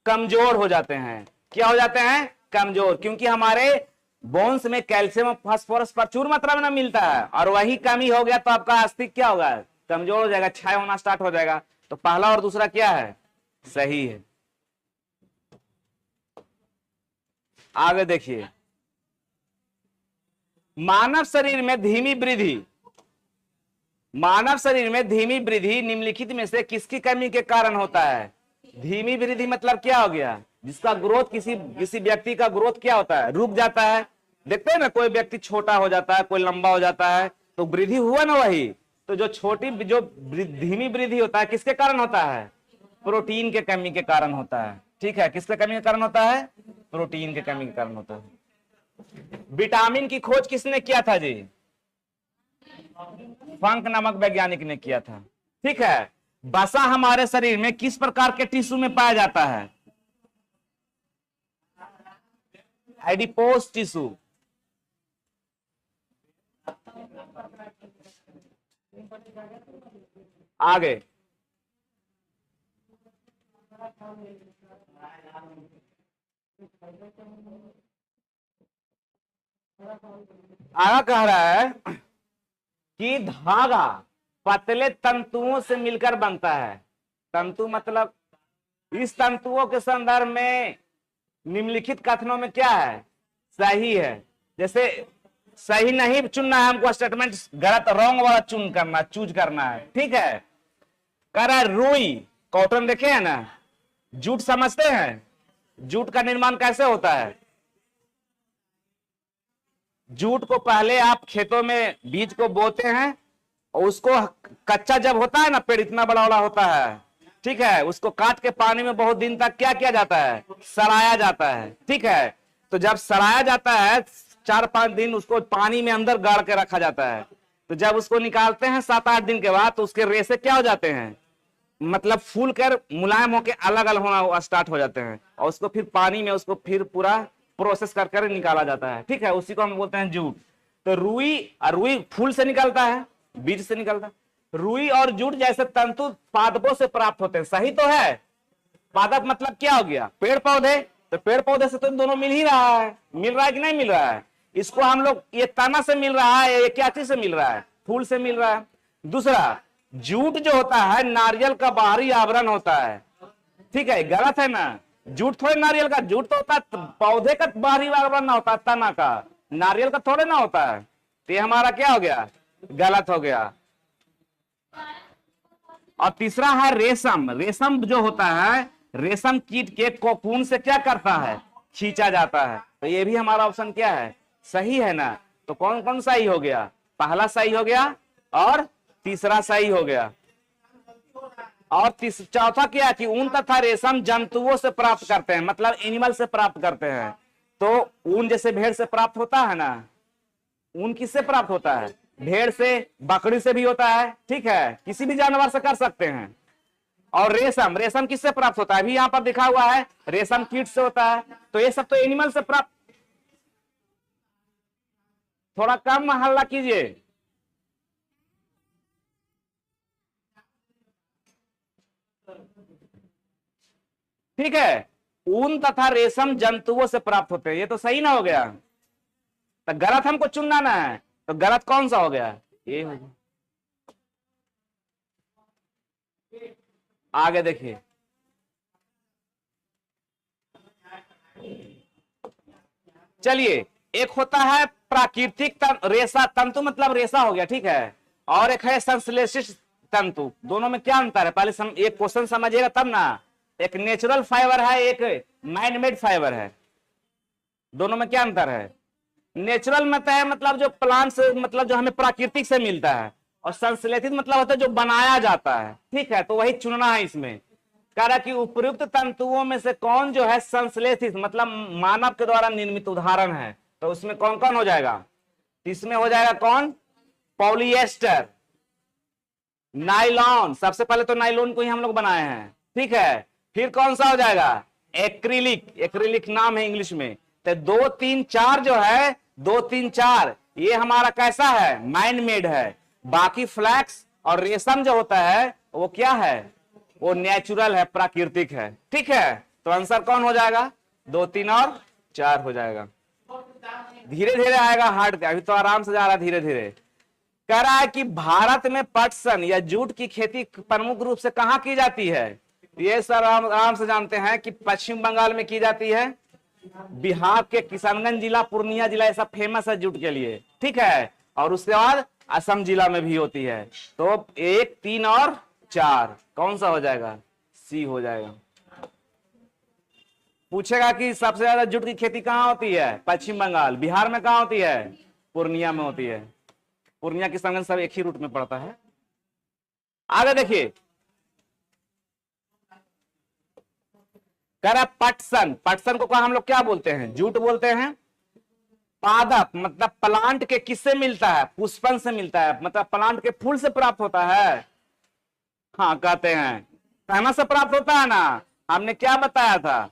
कमजोर हो जाते हैं। क्या हो जाते हैं? कमजोर, क्योंकि हमारे बोन्स में कैल्शियम और फास्फोरस प्रचुर मात्रा में ना मिलता है, और वही कमी हो गया तो आपका अस्तित्व क्या होगा, कमजोर हो जाएगा, क्षय होना स्टार्ट हो जाएगा। तो पहला और दूसरा क्या है, सही है। आगे देखिए, मानव शरीर में धीमी वृद्धि, मानव शरीर में धीमी वृद्धि निम्नलिखित में से किसकी कमी के कारण होता है। धीमी वृद्धि मतलब क्या हो गया, जिसका ग्रोथ किसी व्यक्ति का ग्रोथ क्या होता है, रुक जाता है। देखते हैं ना, कोई व्यक्ति छोटा हो जाता है, कोई लंबा हो जाता है, तो वृद्धि हुआ ना वही। तो जो धीमी वृद्धि होता है किसके कारण होता है, प्रोटीन के कमी के कारण होता है। ठीक है, किसके कमी के कारण होता है, प्रोटीन के कमी के कारण होता है। विटामिन की खोज किसने किया था जी, फंक नामक वैज्ञानिक ने किया था। ठीक है, वसा हमारे शरीर में किस प्रकार के टिश्यू में पाया जाता है, एडिपोस टिश्यू। आगे आगे कह रहा है कि धागा पतले तंतुओं से मिलकर बनता है। तंतु मतलब इस तंतुओं के संदर्भ में निम्नलिखित कथनों में क्या है, सही है। जैसे सही नहीं चुनना है हमको, स्टेटमेंट गलत रॉन्ग वाला चूज करना है। ठीक है, कह रहा है रुई, कॉटन देखे है ना, जूट समझते हैं, जूट का निर्माण कैसे होता है। जूट को पहले आप खेतों में बीज को बोते हैं, और उसको कच्चा जब होता है ना, पेड़ इतना बड़ा बड़ा होता है, ठीक है, उसको काट के पानी में बहुत दिन तक क्या किया जाता है, सड़ाया जाता है। ठीक है, तो जब सड़ाया जाता है 4-5 दिन उसको पानी में अंदर गाड़ के रखा जाता है। तो जब उसको निकालते हैं 7-8 दिन के बाद, तो उसके रेशे क्या हो जाते हैं, मतलब फूल कर मुलायम होकर अलग अलग होना स्टार्ट हो जाते हैं, और उसको फिर पानी में उसको फिर पूरा प्रोसेस कर निकाला जाता है। ठीक है, उसी को हम बोलते हैं जूट। तो रुई फूल से निकलता है, बीज से निकलता है। रुई और जूट जैसे तंतु पादपों से प्राप्त होते हैं, सही तो है। पादप मतलब क्या हो गया, पेड़ पौधे। तो पेड़ पौधे से तो दोनों मिल ही रहा है, मिल रहा है कि नहीं मिल रहा है। इसको हम लोग, ये तना से मिल रहा है, ये क्या चीज से मिल रहा है, फूल से मिल रहा है। दूसरा, जूट जो होता है नारियल का बाहरी आवरण होता है। ठीक है, गलत है ना, जूट थोड़े नारियल का, जूट तो होता है पौधे का बाहरी आवरण ना होता है, तना का, नारियल का थोड़े ना होता है। तो ये हमारा क्या हो गया, गलत हो गया। और तीसरा है रेशम। रेशम जो होता है, रेशम कीट के कोकून से क्या करता है, खींचा जाता है। तो ये भी हमारा ऑप्शन क्या है, सही है ना। तो कौन कौन सही हो गया, पहला सही हो गया और तीसरा सही हो गया। और चौथा क्या, कि ऊन तथा रेशम जंतुओं से प्राप्त करते हैं, मतलब एनिमल से प्राप्त करते हैं। तो ऊन जैसे भेड़ से प्राप्त होता है ना, ऊन किससे प्राप्त होता है, भेड़ से, बकरी से भी होता है। ठीक है, किसी भी जानवर से कर सकते हैं। और रेशम, रेशम किससे प्राप्त होता है, अभी यहां पर लिखा हुआ है रेशम कीट से होता है। तो ये सब तो एनिमल से प्राप्त। थोड़ा कम हल्ला कीजिए। ठीक है, ऊन तथा रेशम जंतुओं से प्राप्त होते हैं, ये तो सही ना हो गया। तो गलत हमको चुनना ना है, तो गलत कौन सा हो गया, ये हो गया। आगे देखिए, चलिए, एक होता है प्राकृतिक रेशा तंतु, मतलब रेशा हो गया। ठीक है, और एक है संश्लेषित तंतु। दोनों में क्या अंतर है, पहले एक क्वेश्चन समझिएगा तब ना। एक नेचुरल फाइबर है, एक मैन मेड फाइबर है। दोनों में क्या अंतर है, नेचुरल मतलब जो प्लांट से, मतलब जो हमें प्राकृतिक से मिलता है, और संश्लेषित मतलब होता है जो बनाया जाता है। ठीक है, तो वही चुनना है इसमें। कह रहा कि उपयुक्त तंतुओं में से कौन जो है संश्लेषित, मतलब मानव के द्वारा निर्मित उदाहरण है। तो उसमें कौन कौन हो जाएगा, इसमें हो जाएगा कौन, पॉलिएस्टर, नाइलॉन। सबसे पहले तो नाइलॉन को ही हम लोग बनाए हैं। ठीक है, फिर कौन सा हो जाएगा, एक्रिलिक। एक्रिलिक नाम है इंग्लिश में। तो 2, 3, 4 जो है, 2, 3, 4 ये हमारा कैसा है, मैन मेड है। बाकी फ्लैक्स और रेशम जो होता है वो क्या है, वो नेचुरल है, प्राकृतिक है। ठीक है, तो आंसर कौन हो जाएगा, 2, 3 और 4 हो जाएगा। धीरे धीरे आएगा हार्ड, अभी तो आराम से जा रहा है धीरे धीरे। कह रहा है कि भारत में पटसन या जूट की खेती प्रमुख रूप से कहां की जाती है? ये सर आराम से जानते हैं कि पश्चिम बंगाल में की जाती है, बिहार के किशनगंज जिला, पूर्णिया जिला, ये सब फेमस है जूट के लिए, ठीक है। और उसके बाद असम जिला में भी होती है। तो 1, 3 और 4 कौन सा हो जाएगा? सी हो जाएगा। पूछेगा कि सबसे ज्यादा जूट की खेती कहां होती है? पश्चिम बंगाल। बिहार में कहां होती है? पूर्णिया में होती है। पूर्णिया किशनगंज सब एक ही रूट में पड़ता है। आगे देखिए, कह रहा पटसन, पटसन को हम लोग क्या बोलते हैं? जूट बोलते हैं। पादप मतलब प्लांट के किससे मिलता है? पुष्पन से मिलता है, मतलब प्लांट के फूल से प्राप्त होता है। हाँ कहते हैं तना से प्राप्त होता है ना, हमने क्या बताया था?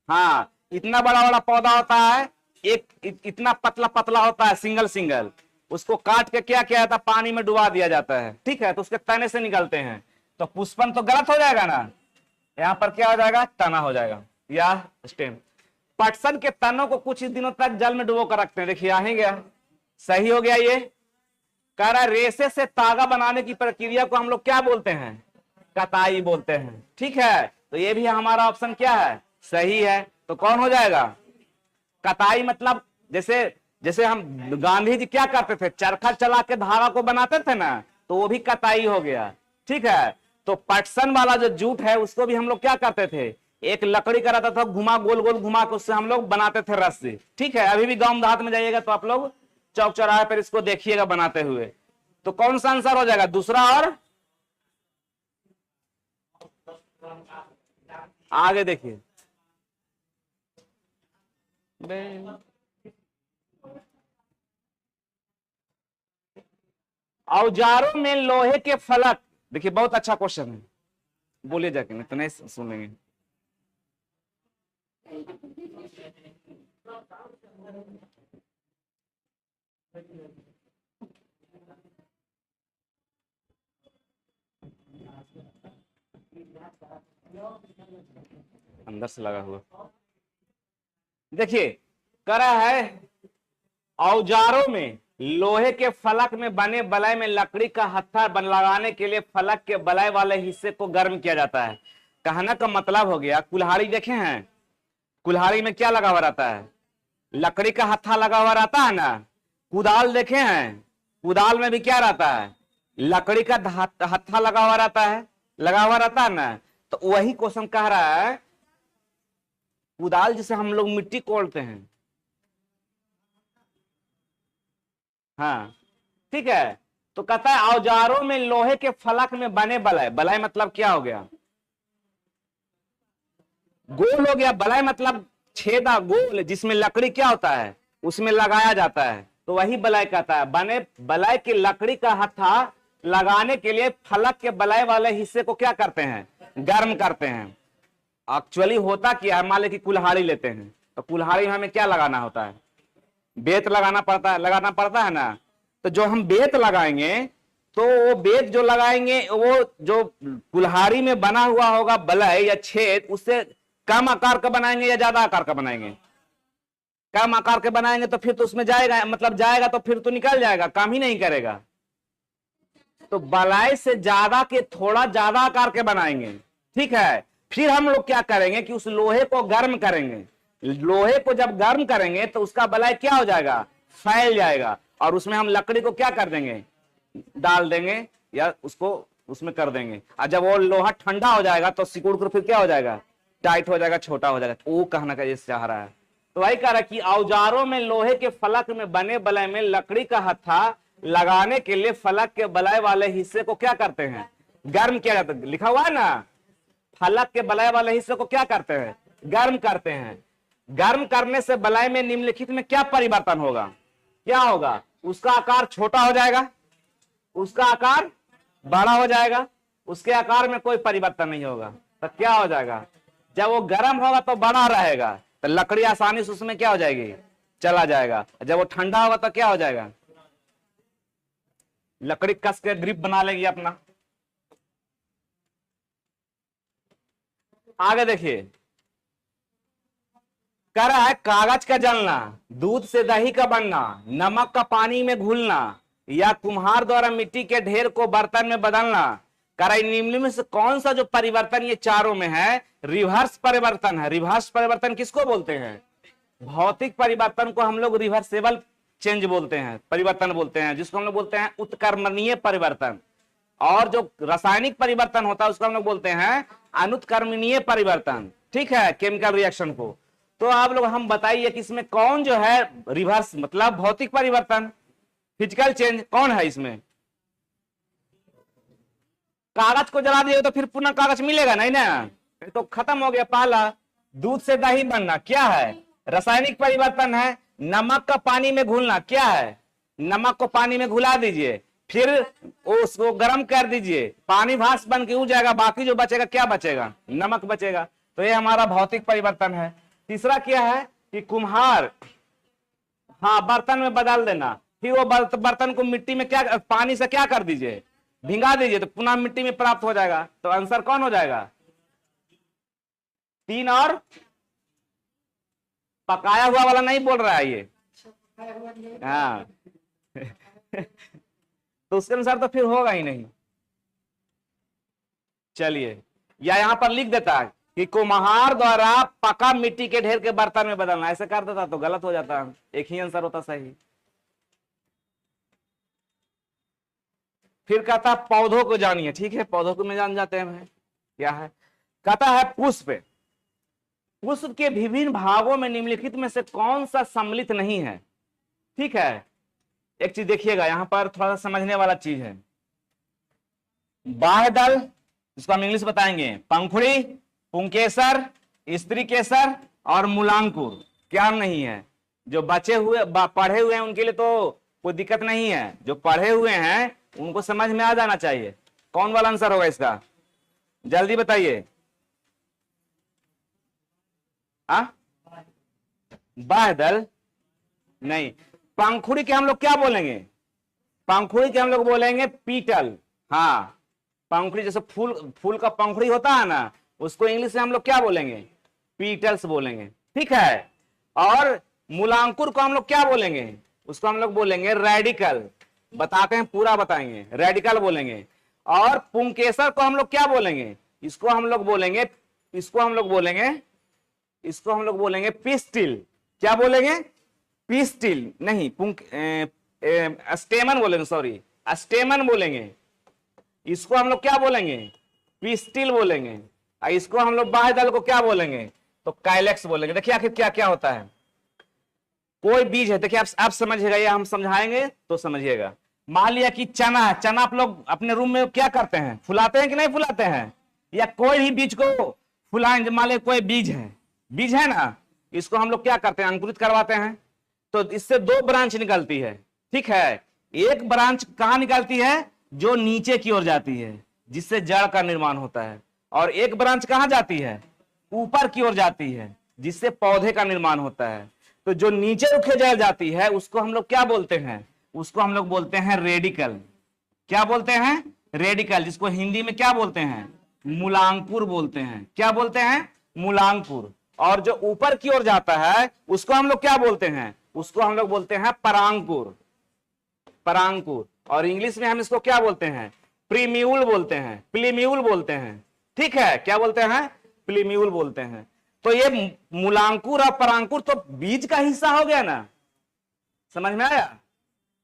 हाँ, इतना बड़ा बड़ा पौधा होता है, एक इतना पतला पतला होता है, सिंगल सिंगल, उसको काट के क्या किया जाता है? पानी में डुबा दिया जाता है, ठीक है। तो उसके तने से निकलते हैं। तो पुष्पन तो गलत हो जाएगा ना, यहां पर क्या हो जाएगा? तना हो जाएगा या स्टेम। पटसन के तनों को कुछ ही दिनों तक जल में डुबो कर रखते हैं। देखिए आ ही गया, सही हो गया ये। कह रहा रेशे से तागा बनाने की प्रक्रिया को हम लोग क्या बोलते हैं? कताई बोलते हैं, ठीक है। तो ये भी हमारा ऑप्शन क्या है? सही है। तो कौन हो जाएगा? कताई। मतलब जैसे जैसे हम गांधी जी क्या करते थे? चरखा चला के धागा को बनाते थे ना, तो वो भी कताई हो गया, ठीक है। तो पटसन वाला जो जूट है उसको भी हम लोग क्या करते थे? एक लकड़ी का रहता था, घुमा गोल गोल घुमा के उससे हम लोग बनाते थे रस्सी, ठीक है। अभी भी गांव देहात में जाइएगा तो आप लोग चौक चौराहे पर इसको देखिएगा बनाते हुए। तो कौन सा आंसर हो जाएगा? दूसरा। और आगे देखिए, औजारों में लोहे के फलक। देखिए बहुत अच्छा क्वेश्चन है, बोलिए जाके, नहीं तो नहीं सुनेंगे। अंदर से लगा हुआ। देखिए करा है औजारों में लोहे के फलक में बने बलय में लकड़ी का हत्था लगाने के लिए फलक के बलय वाले हिस्से को गर्म किया जाता है। कहने का मतलब हो गया, कुल्हाड़ी देखे हैं? कुल्हाड़ी में क्या लगा हुआ रहता है? लकड़ी का हत्था लगा हुआ रहता है ना। कुदाल देखे हैं? कुदाल में भी क्या रहता है? लकड़ी का हत्था लगा हुआ रहता है, लगा हुआ रहता है ना। तो वही क्वेश्चन कह रहा है, कुदाल जिसे हम लोग मिट्टी कोड़ते हैं, हाँ ठीक है। तो कहता है औजारों में लोहे के फलक में बने बलय। बलय मतलब क्या हो गया? गोल हो गया। बलय मतलब छेदा गोल, जिसमें लकड़ी क्या होता है? उसमें लगाया जाता है, तो वही बलय कहता है। बने बलय की लकड़ी का हत्था लगाने के लिए फलक के बलय वाले हिस्से को क्या करते हैं? गर्म करते हैं। एक्चुअली होता क्या है, मान लो कि कुल्हाड़ी लेते हैं, तो कुल्हाड़ी में हमें क्या लगाना होता है? बेत लगाना पड़ता है ना। तो जो हम बेत लगाएंगे, तो वो बेत जो लगाएंगे, वो जो कुल्हाड़ी में बना हुआ होगा बलय या छेद, उससे कम आकार का बनाएंगे या ज्यादा आकार का बनाएंगे? कम आकार के बनाएंगे तो फिर तो उसमें जाएगा, मतलब जाएगा तो फिर तो निकल जाएगा, काम ही नहीं करेगा। तो बलय से ज्यादा के थोड़ा ज्यादा आकार के बनाएंगे, ठीक है। फिर हम लोग क्या करेंगे कि उस लोहे को गर्म करेंगे। लोहे को जब गर्म करेंगे तो उसका बलय क्या हो जाएगा? फैल जाएगा। और उसमें हम लकड़ी को क्या कर देंगे? डाल देंगे या उसको उसमें कर देंगे। और जब वो लोहा ठंडा हो जाएगा तो सिकुड़ कर फिर क्या हो जाएगा? टाइट हो जाएगा, छोटा हो जाएगा। वो कहना का चाह रहा है। तो वही कह रहा है कि औजारों में लोहे के फलक में बने बलय में लकड़ी का हत्था लगाने के लिए फलक के बलय वाले हिस्से को क्या करते हैं? गर्म किया जाता है। लिखा हुआ है ना, फलक के बलय वाले हिस्से को क्या करते हैं? गर्म करते हैं। गर्म करने से बलय में निम्नलिखित में क्या परिवर्तन होगा? क्या होगा? उसका आकार छोटा हो जाएगा, उसका आकार बड़ा हो जाएगा, उसके आकार में कोई परिवर्तन नहीं होगा। तो क्या हो जाएगा? जब वो गर्म होगा तो बड़ा रहेगा, तो लकड़ी आसानी से उसमें क्या हो जाएगी? चला जाएगा। जब वो ठंडा होगा तो क्या हो जाएगा? लकड़ी कस के ग्रिप बना लेगी अपना। आगे देखिए, कह रहा है कागज का जलना, दूध से दही का बनना, नमक का पानी में घुलना, या कुम्हार द्वारा मिट्टी के ढेर को बर्तन में बदलना। कह रहा है निम्न में से कौन सा जो परिवर्तन ये चारों में है रिवर्स परिवर्तन है। रिवर्स परिवर्तन किसको बोलते हैं? भौतिक परिवर्तन को हम लोग रिवर्सेबल चेंज बोलते हैं, परिवर्तन बोलते हैं, जिसको हम लोग बोलते हैं उत्क्रमणीय परिवर्तन। और जो रासायनिक परिवर्तन होता है उसको हम लोग बोलते हैं अनुत्क्रमणीय परिवर्तन। ठीक है, केमिकल रिएक्शन को। तो आप लोग हम बताइए कि इसमें कौन जो है रिवर्स मतलब भौतिक परिवर्तन, फिजिकल चेंज कौन है इसमें? कागज को जला दिए तो फिर पुनः कागज मिलेगा नहीं ना, तो खत्म हो गया पहला। दूध से दही बनना क्या है? रासायनिक परिवर्तन है। नमक का पानी में घुलना क्या है? नमक को पानी में घुला दीजिए, फिर उसको गर्म कर दीजिए, पानी भाप बन के उड़ जाएगा, बाकी जो बचेगा क्या बचेगा? नमक बचेगा। तो ये हमारा भौतिक परिवर्तन है। तीसरा क्या है कि कुम्हार, हाँ, बर्तन में बदल देना, फिर वो बर्तन को मिट्टी में क्या, पानी से क्या कर दीजिए, भिंगा दीजिए, तो पुनः मिट्टी में प्राप्त हो जाएगा। तो आंसर कौन हो जाएगा? 3 और पकाया हुआ वाला नहीं बोल रहा है ये, हाँ तो उसके अनुसार तो फिर होगा ही नहीं। चलिए, या यहां पर लिख देता है कि कुम्हार द्वारा पका मिट्टी के ढेर के बर्तन में बदलना, ऐसे कर देता तो गलत हो जाता, एक ही आंसर होता सही। फिर कहता पौधों को जानिए। ठीक है, पौधों को में जान जाते हैं क्या है। कहता है पुष्प, पुष्प के विभिन्न भागों में निम्नलिखित में से कौन सा सम्मिलित नहीं है? ठीक है, एक चीज देखिएगा यहां पर थोड़ा सा समझने वाला चीज है। बाह्य दल, जिसको हम इंग्लिश बताएंगे पंखुड़ी, पुंकेसर, स्त्री केसर और मूलांकुर, क्या नहीं है? जो बचे हुए पढ़े हुए हैं उनके लिए तो कोई दिक्कत नहीं है, जो पढ़े हुए हैं उनको समझ में आ जाना चाहिए। कौन वाला आंसर होगा इसका? जल्दी बताइए। बाह्य दल नहीं, पंखुड़ी के हम लोग क्या बोलेंगे? पंखुड़ी के हम लोग बोलेंगे पीटल। हाँ, पंखुड़ी जैसे फूल का पंखुड़ी होता है ना, उसको इंग्लिश में हम लोग क्या बोलेंगे? पीटल्स बोलेंगे। ठीक है, और मूलांकुर को हम लोग क्या बोलेंगे? उसको हम लोग बोलेंगे रेडिकल। बताते हैं, पूरा बताएंगे, रेडिकल बोलेंगे। और पुंकेसर को हम लोग क्या बोलेंगे? इसको हम लोग बोलेंगे पिस्टिल। क्या बोलेंगे? पिस्टिल नहीं, स्टेमन बोलेंगे, सॉरी स्टेमन बोलेंगे। इसको हम लोग क्या बोलेंगे? पिस्टिल बोलेंगे। इसको हम लोग बाह्य दल को क्या बोलेंगे? तो काइलेक्स बोलेंगे। देखिए आखिर क्या क्या होता है। कोई बीज है, देखिए आप समझिएगा, या हम समझाएंगे तो समझिएगा। मान लिया कि चना है, चना आप लोग अपने रूम में क्या करते हैं, फुलाते हैं कि नहीं फुलाते हैं? या कोई भी बीज को फुलाएं, मान लिया कोई बीज है ना, इसको हम लोग क्या करते हैं? अंकुरित करवाते हैं। तो इससे 2 ब्रांच निकलती है। ठीक है, एक ब्रांच कहां निकलती है? जो नीचे की ओर जाती है, जिससे जड़ का निर्माण होता है। और एक ब्रांच कहां जाती है? ऊपर की ओर जाती है, जिससे पौधे का निर्माण होता है। तो जो नीचे रुखे जड़ जाती है उसको हम लोग क्या बोलते हैं? उसको हम लोग बोलते हैं रेडिकल। क्या बोलते हैं? रेडिकल, जिसको हिंदी में क्या बोलते हैं? मूलांकुर बोलते हैं। क्या बोलते हैं? मूलांकुर। और जो ऊपर की ओर जाता है उसको हम लोग क्या बोलते हैं? उसको हम लोग बोलते हैं परांकुर। परांकुर। और इंग्लिश में हम इसको क्या बोलते हैं? प्रीम्यूल बोलते हैं, प्लीम्यूल बोलते हैं। ठीक है, क्या बोलते हैं? प्लीम्यूल बोलते हैं। तो ये मूलांकुर और परांकुर तो बीज का हिस्सा हो गया ना, समझ में आया?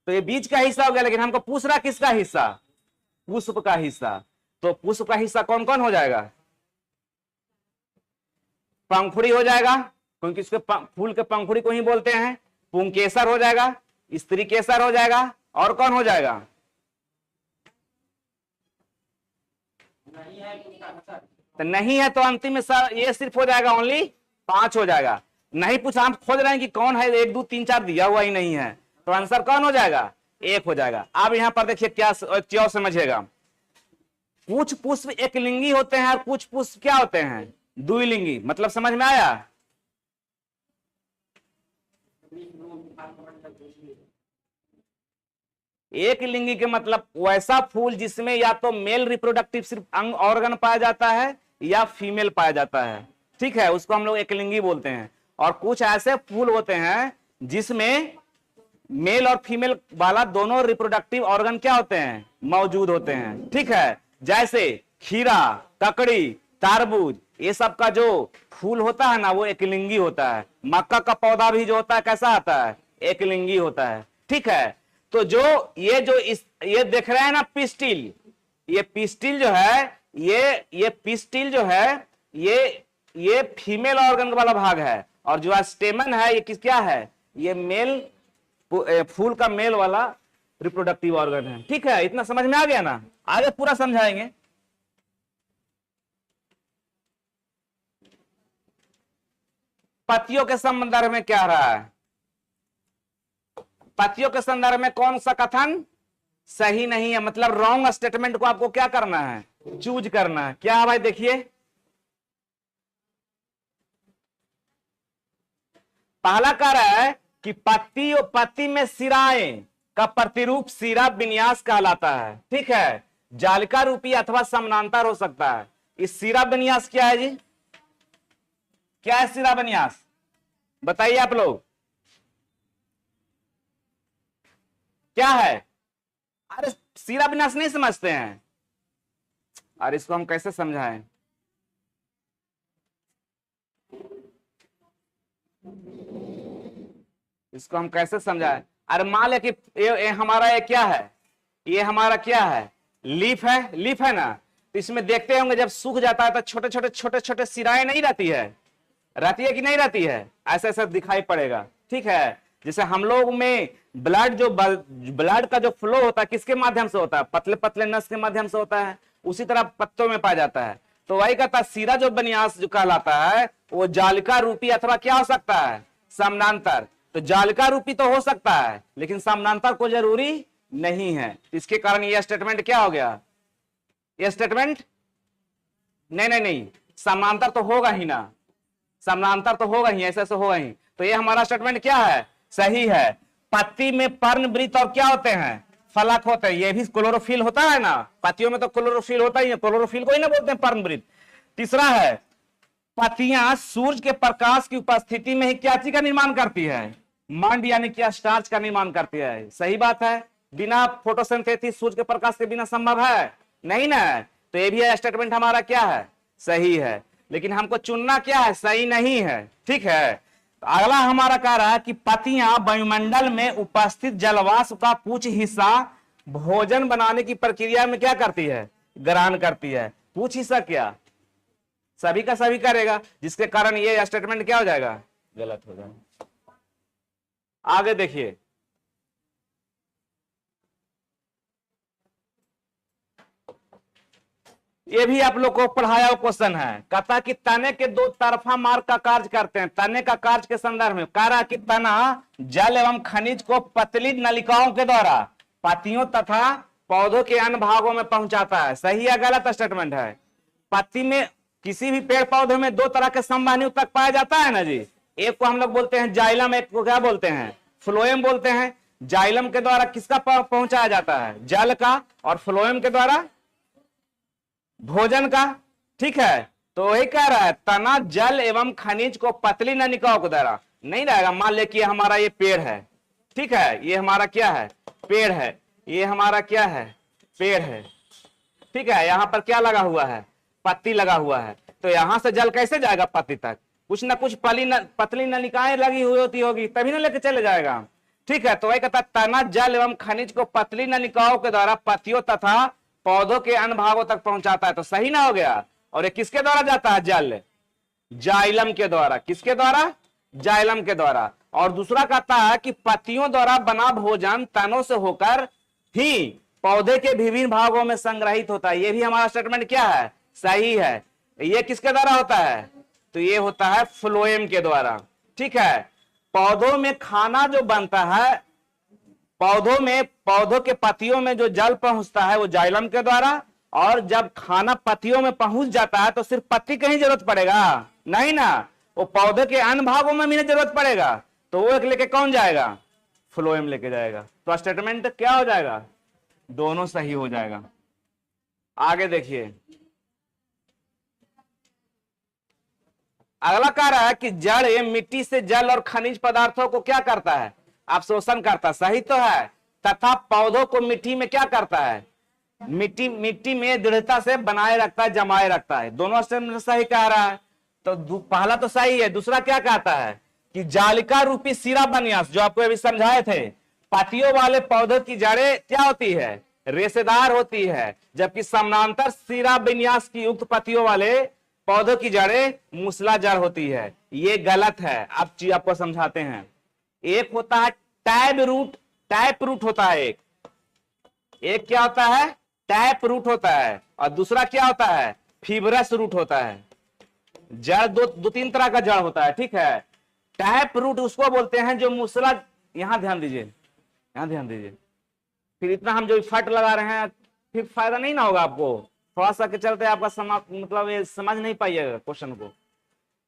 तो ये बीज का हिस्सा हो गया, लेकिन हमको पूछ रहा किसका हिस्सा? पुष्प का हिस्सा। तो पुष्प का हिस्सा कौन कौन हो जाएगा? पंखुड़ी हो जाएगा, क्योंकि इसके फूल के पंखुड़ी को ही बोलते हैं। पुंकेसर हो जाएगा, स्त्री केसर हो जाएगा, और कौन हो जाएगा? तो नहीं है तो अंतिम में ये सिर्फ हो जाएगा, ओनली 5 हो जाएगा। नहीं पूछा, हम खोज रहे हैं कि कौन है, 1 2 3 4 दिया हुआ ही नहीं है, तो आंसर कौन हो जाएगा? 1 हो जाएगा। अब यहां पर देखिए क्या क्यों समझिएगा। कुछ पुष्प एक लिंगी होते हैं और कुछ पुष्प क्या होते हैं? द्विलिंगी। मतलब समझ में आया? एक लिंगी के मतलब वैसा फूल जिसमें या तो मेल रिप्रोडक्टिव सिर्फ अंग ऑर्गन पाया जाता है या फीमेल पाया जाता है। ठीक है, उसको हम लोग एक लिंगी बोलते हैं। और कुछ ऐसे फूल होते हैं जिसमें मेल और फीमेल वाला दोनों रिप्रोडक्टिव ऑर्गन क्या होते हैं, मौजूद होते हैं। ठीक है, जैसे खीरा, ककड़ी, तारबूज, ये सब का जो फूल होता है ना वो एकलिंगी होता है। मक्का का पौधा भी जो होता है कैसा आता है, एकलिंगी होता है। ठीक है, तो जो ये देख रहे हैं ना पिस्टिल, ये पिस्टिल जो है, ये पिस्टिल जो है ये फीमेल ऑर्गन वाला भाग है, और जो स्टेमन है ये क्या है, ये मेल, फूल का मेल वाला रिप्रोडक्टिव ऑर्गन है। ठीक है, इतना समझ में आ गया ना, आगे पूरा समझाएंगे। पतियों के संदर्भ में क्या रहा है, पतियों के संदर्भ में कौन सा कथन सही नहीं है, मतलब रॉन्ग स्टेटमेंट को आपको क्या करना है, चूज करना है। क्या है भाई, देखिए पहला कह रहा है कि पत्ती में सिराएं का प्रतिरूप सिरा विन्यास कहलाता है। ठीक है, जालिका रूपी अथवा समानांतर हो सकता है। इस सिरा विन्यास क्या है जी, क्या है सिरा विन्यास, बताइए आप लोग क्या है। अरे सिरा विन्यास नहीं समझते हैं, अरे इसको हम कैसे समझाएं, इसको हम कैसे समझाएं। अरे मान ले कि ये हमारा ये क्या है, ये हमारा क्या है, लीफ है, लीफ है ना, तो इसमें देखते होंगे जब सूख जाता है तो छोटे छोटे छोटे छोटे सिराएं नहीं रहती है, रहती है कि नहीं रहती है, ऐसा ऐसा दिखाई पड़ेगा। ठीक है, जैसे हम लोग में ब्लड का जो फ्लो होता है किसके माध्यम से होता है, पतले पतले नस के माध्यम से होता है, उसी तरह पत्तों में पाया जाता है। तो वही कहता सिरा जो विन्यास जो कहलाता है वो जालिका रूपी अथवा क्या हो सकता है, समानांतर। तो जालिका रूपी तो हो सकता है लेकिन समानांतर को जरूरी नहीं है। इसके कारण यह स्टेटमेंट क्या हो गया, यह स्टेटमेंट नहीं, समानांतर तो होगा ही ना, समानांतर तो होगा ही, ऐसे होगा ही। तो ये हमारा स्टेटमेंट क्या है, सही है। पत्ती में पर्णवृत्त और क्या होते हैं, फलक होते हैं। ये भी क्लोरोफिल होता है ना, पत्तियों में तो क्लोरोफिल होता ही है, क्लोरोफिल को ही ना बोलते हैं पर्णवृत्त। तीसरा है पत्तियां सूर्य के प्रकाश की उपस्थिति में ही क्या चीज का निर्माण करती है, मंड यानी क्या स्टार्च का निर्माण करती है। सही बात है, बिना फोटोसिंथेसिस सूर्य के प्रकाश के बिना संभव है नहीं ना। तो ये भी स्टेटमेंट हमारा क्या है, सही है। लेकिन हमको चुनना क्या है, सही नहीं है। ठीक है, तो अगला हमारा कह रहा है कि पत्तियां वायुमंडल में उपस्थित जलवाष्प का कुछ हिस्सा भोजन बनाने की प्रक्रिया में क्या करती है, ग्रहण करती है। कुछ हिस्सा क्या, सभी का सभी करेगा, जिसके कारण ये स्टेटमेंट क्या हो जाएगा, गलत हो जाएगा। आगे देखिए, ये भी आप लोग को पढ़ाया हुआ क्वेश्चन है। कहता कि तने के दो तरफा मार्ग का कार्य करते हैं। तने का कार्य के संदर्भ में कह रहा कि तना जल एवं खनिज को पतली नलिकाओं के द्वारा पत्तियों तथा पौधों के अन्य भागों में पहुंचाता है। सही या गलत स्टेटमेंट है। पत्ती में किसी भी पेड़ पौधे में दो तरह के संवाहनी ऊतक पाया जाता है ना जी, एक को हम लोग बोलते हैं जाइलम, एक को क्या बोलते हैं, फ्लोएम बोलते हैं। जाइलम के द्वारा किसका पहुंचाया जाता है, जल का, और फ्लोएम के द्वारा भोजन का। ठीक है, तो वही कह रहा है तना जल एवं खनिज को पतली नलिकाओं के द्वारा नहीं रहेगा। मान ले कि हमारा ये पेड़ है, ठीक है, ये हमारा क्या है, पेड़ है, ये हमारा क्या है, पेड़ है। ठीक है, यहां पर क्या लगा हुआ है, पत्ती लगा हुआ है। तो यहां से जल कैसे जाएगा पत्ती तक, कुछ ना कुछ पतली नलिकाएं लगी हुई होगी, तभी ना लेके चले जाएगा। ठीक है, तो वही कहता तना जल एवं खनिज को पतली नलिकाओं के द्वारा पत्तियों तथा पौधों के अन्य भागों तक पहुंचाता है। तो सही ना हो गया। और ये किसके द्वारा जाता है, जल जाइलम के द्वारा। किसके द्वारा, जाइलम के द्वारा। और दूसरा कहता है कि पत्तियों द्वारा बना भोजन तनों से होकर ही पौधे के विभिन्न भागों में संग्रहित होता है। ये भी हमारा स्टेटमेंट क्या है, सही है। ये किसके द्वारा होता है, तो ये होता है फ्लोएम के द्वारा। ठीक है, पौधों में खाना जो बनता है, पौधों के पत्तियों में जो जल पहुंचता है वो जाइलम के द्वारा। और जब खाना पत्तियों में पहुंच जाता है तो सिर्फ पत्ती की ही जरूरत पड़ेगा नहीं ना, वो पौधे के अन्य भागों में भी नहीं जरूरत पड़ेगा। तो वो एक लेके कौन जाएगा, फ्लोएम लेके जाएगा। तो स्टेटमेंट क्या हो जाएगा, दोनों सही हो जाएगा। आगे देखिए, अगला कह रहा है कि जड़ मिट्टी से जल और खनिज पदार्थों को क्या करता है, अवशोषण करता है, सही तो है। तथा पौधों को मिट्टी में क्या करता है, मिट्टी में दृढ़ता से बनाए रखता है, जमाए रखता है। दोनों सही कह रहा है। तो पहला तो सही है। दूसरा क्या कहता है कि जालिका रूपी सिरा विन्यास, जो आपको अभी समझाए थे, पत्तियों वाले पौधों की जड़ें क्या होती है, रेशेदार होती है, जबकि समानांतर सिरा विन्यास की युक्त पत्तियों वाले पौधों की जड़ें मूसला जड़ होती है। ये गलत है। अब चीज आपको समझाते हैं। एक होता है टैप रूट होता है। एक क्या होता है, टैप रूट होता है, और दूसरा क्या होता है, फीब्रस रूट होता है। जड़ दो तीन तरह का जड़ होता है, ठीक है। टैप रूट उसको बोलते हैं जो मूसला, यहां ध्यान दीजिए, यहां ध्यान दीजिए। फिर इतना हम जो फट लगा रहे हैं फिर फायदा नहीं ना होगा आपको। थोड़ा सा के चलते आपका मतलब ये समझ नहीं पाइएगा क्वेश्चन को।